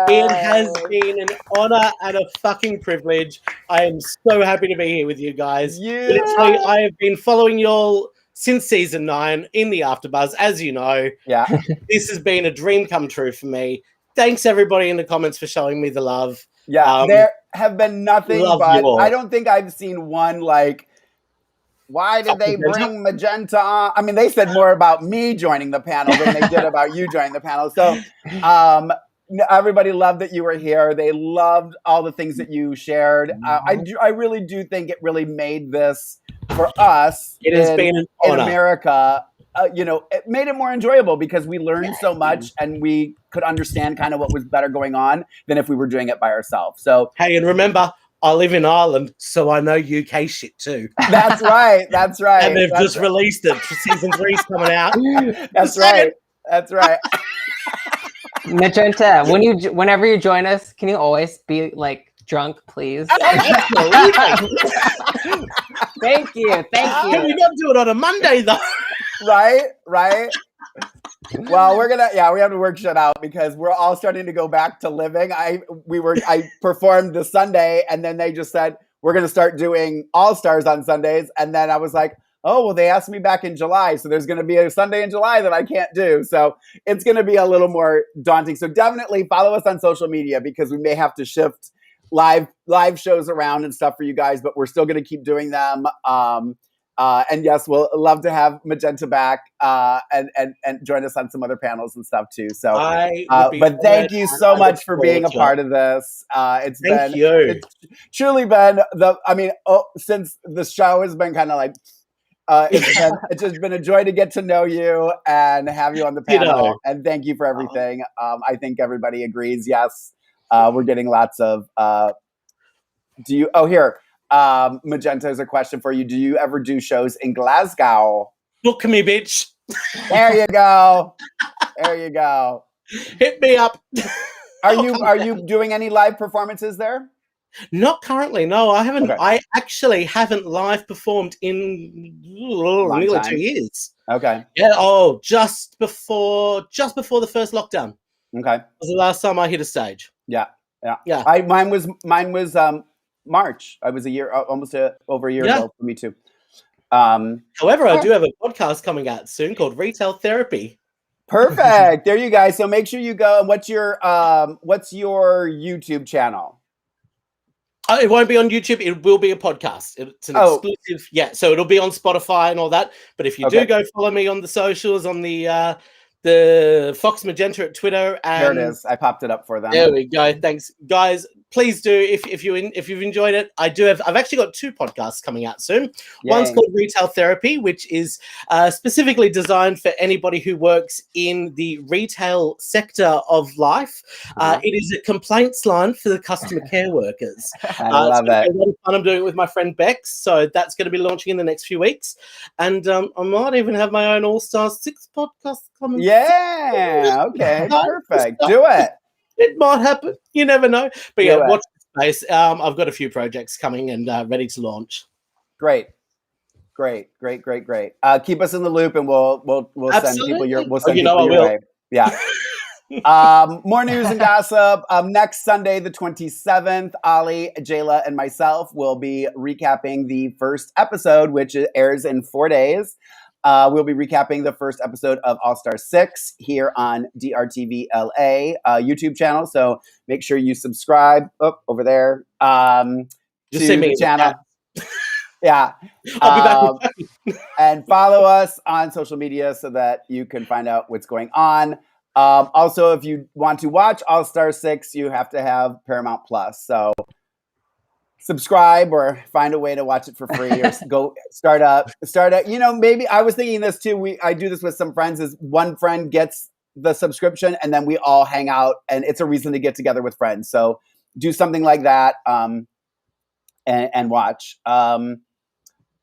It has been an honor and a fucking privilege. I am so happy to be here with you guys. Literally, I have been following y'all since season 9 in the Afterbuzz, as you know. This has been a dream come true for me. Thanks everybody in the comments for showing me the love. There have been nothing but I don't think I've seen one like, why did they bring Magenta on? I mean, they said more about me joining the panel than they did about you joining the panel. So everybody loved that you were here. They loved all the things that you shared. I really do think it really made this for us in America. You know, it made it more enjoyable because we learned so much and we could understand kind of what was better going on than if we were doing it by ourselves. So, hey, and remember, I live in Ireland, so I know UK shit too. That's right. And they've just released it. Season 3's coming out. That's right. Magenta, whenever you join us, can you always be like drunk, please? Thank you. Can we not do it on a Monday though? Right. Well, we have to work shit out because we're all starting to go back to living. I performed the Sunday and then they just said, we're going to start doing All Stars on Sundays. And then I was like, oh, well, they asked me back in July. So there's going to be a Sunday in July that I can't do. So it's going to be a little more daunting. So definitely follow us on social media because we may have to shift live shows around and stuff for you guys, but we're still going to keep doing them. And yes, we'll love to have Magenta back and join us on some other panels and stuff too. So, but thank you so much for being a part of this. It's truly been since the show has been kind of like, it's just been a joy to get to know you and have you on the panel. And thank you for everything. I think everybody agrees. Yes, we're getting lots of. Magenta has a question for you. Do you ever do shows in Glasgow? Look at me, bitch. There you go. Hit me up. Are you doing any live performances there? Not currently, no. I haven't. Okay. I actually haven't live performed in nearly 2 years. Okay. Yeah. Oh, just before the first lockdown. Okay. That was the last time I hit a stage. Yeah. Mine was March. I was over a year ago for me too. However, I do have a podcast coming out soon called Retail Therapy. Perfect. There you guys. So make sure you go. What's your YouTube channel? It won't be on YouTube. It will be a podcast. It's an exclusive. Yeah. So it'll be on Spotify and all that. But if you do go follow me on the socials, on the Fox Magenta at Twitter. And there it is. I popped it up for them. There we go. Thanks, guys. please do if you've enjoyed it. I've actually got 2 podcasts coming out soon. Yay. One's called Retail Therapy, which is specifically designed for anybody who works in the retail sector of life. It is a complaints line for the customer care workers. I love it. A lot of fun. I'm doing it with my friend Bex, so that's going to be launching in the next few weeks. And I might even have my own All Stars 6 podcast coming. Yeah. Okay. Perfect. Do it. It might happen. You never know. But yeah, watch the space. I've got a few projects coming and ready to launch. Great. Keep us in the loop, and we'll send people your way. Yeah. More news and gossip. Next Sunday, the 27th, Ollie, Jayla, and myself will be recapping the first episode, which airs in 4 days. We'll be recapping the first episode of All Star 6 here on DRTVLA YouTube channel. So make sure you subscribe over there Just say me the channel. Yeah. I'll be back. And follow us on social media so that you can find out what's going on. Also, if you want to watch All Star 6, you have to have Paramount Plus. So subscribe or find a way to watch it for free, or go start up. Maybe I was thinking this too. I do this with some friends, is one friend gets the subscription and then we all hang out, and it's a reason to get together with friends. So do something like that and watch.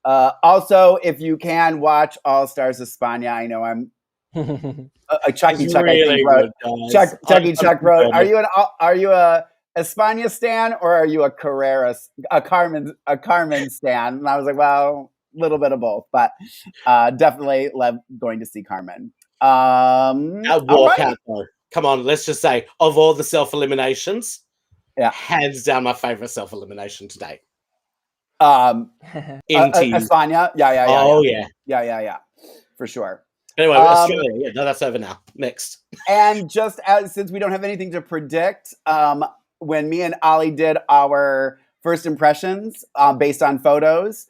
Also, if you can watch All Stars España, I know I'm Chucky Chuck. Really I think wrote Chuck wrote. Are you a España stan, or are you a Carmen stan? And I was like, well, a little bit of both, but definitely love going to see Carmen. Walkout though. Come on, let's just say, of all the self-eliminations, hands down my favorite self-elimination to date. España, yeah. Oh yeah, for sure. Anyway, Australia. No, that's over now. Next. And just since we don't have anything to predict, when me and Ollie did our first impressions based on photos,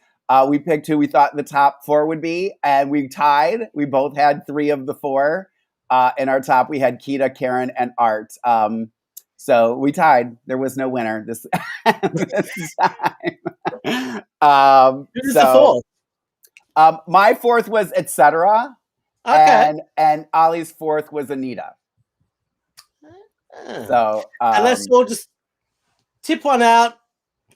we picked who we thought the top 4 would be, and we tied. We both had 3 of the 4 in our top. We had Keita, Karen, and Art. So we tied. There was no winner this time. Who's the 4th? My 4th was Etc. Okay. And Ollie's 4th was Anita. So and let's all just tip one out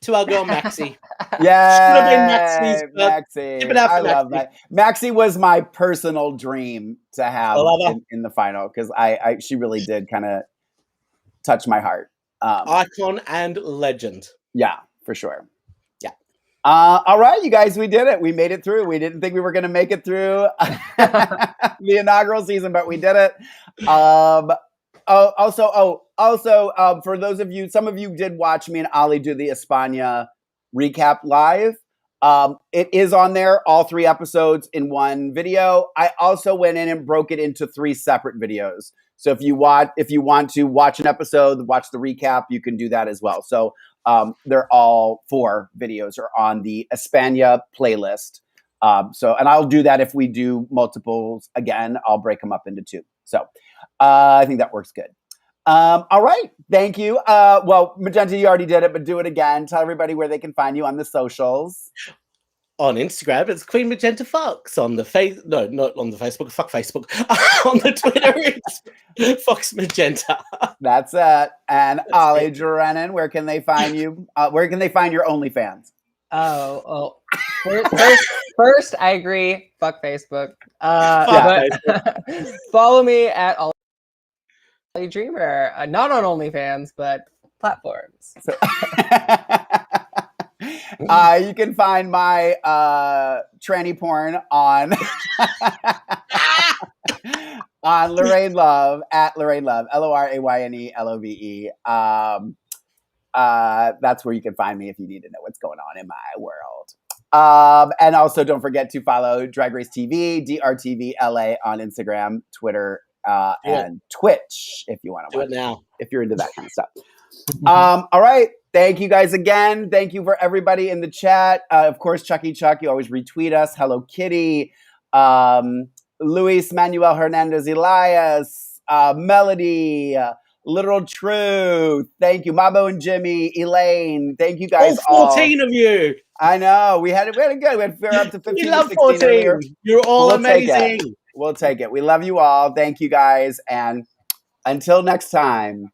to our girl Maxi. Yeah, Maxi. Tip it out for Maxi. Love that. Maxi was my personal dream to have in the final, because she really did kind of touch my heart. Icon and legend. Yeah, for sure. Yeah. All right, you guys, we did it. We made it through. We didn't think we were going to make it through the inaugural season, but we did it. Also, for those of you, some of you did watch me and Ollie do the España recap live. It is on there, all 3 episodes in one video. I also went in and broke it into 3 separate videos. So if you want to watch an episode, watch the recap, you can do that as well. So they're all 4 videos are on the España playlist. And I'll do that if we do multiples again. I'll break them up into 2. So I think that works good. All right. Thank you. Well, Magenta, you already did it, but do it again. Tell everybody where they can find you on the socials. On Instagram, it's Queen Magenta Fox. On the no, not on the Facebook. Fuck Facebook. On the Twitter, it's Fox Magenta. That's it. And Ollie Drennan, where can they find you? Where can they find your OnlyFans? First, I agree. Fuck Facebook. Follow me at Ollie Dreamer. Not on OnlyFans, but platforms. So, you can find my tranny porn on on Lorayne Love at Lorayne Love, LORAYNE LOVE. That's where you can find me if you need to know what's going on in my world. And also don't forget to follow Drag Race TV, DRTVLA on Instagram, Twitter, and Twitch if you want to watch it now. If you're into that kind of stuff. All right. Thank you guys again. Thank you for everybody in the chat. Of course, Chucky Chuck, you always retweet us. Hello Kitty. Luis Manuel Hernandez Elias. Melody. Literal Truth. Thank you. Mabo and Jimmy, Elaine. Thank you guys all 14 of you. I know. We had it good. We're up to 15 We to love 16 earlier. 14. You're all amazing. We'll take it. We love you all. Thank you guys. And until next time,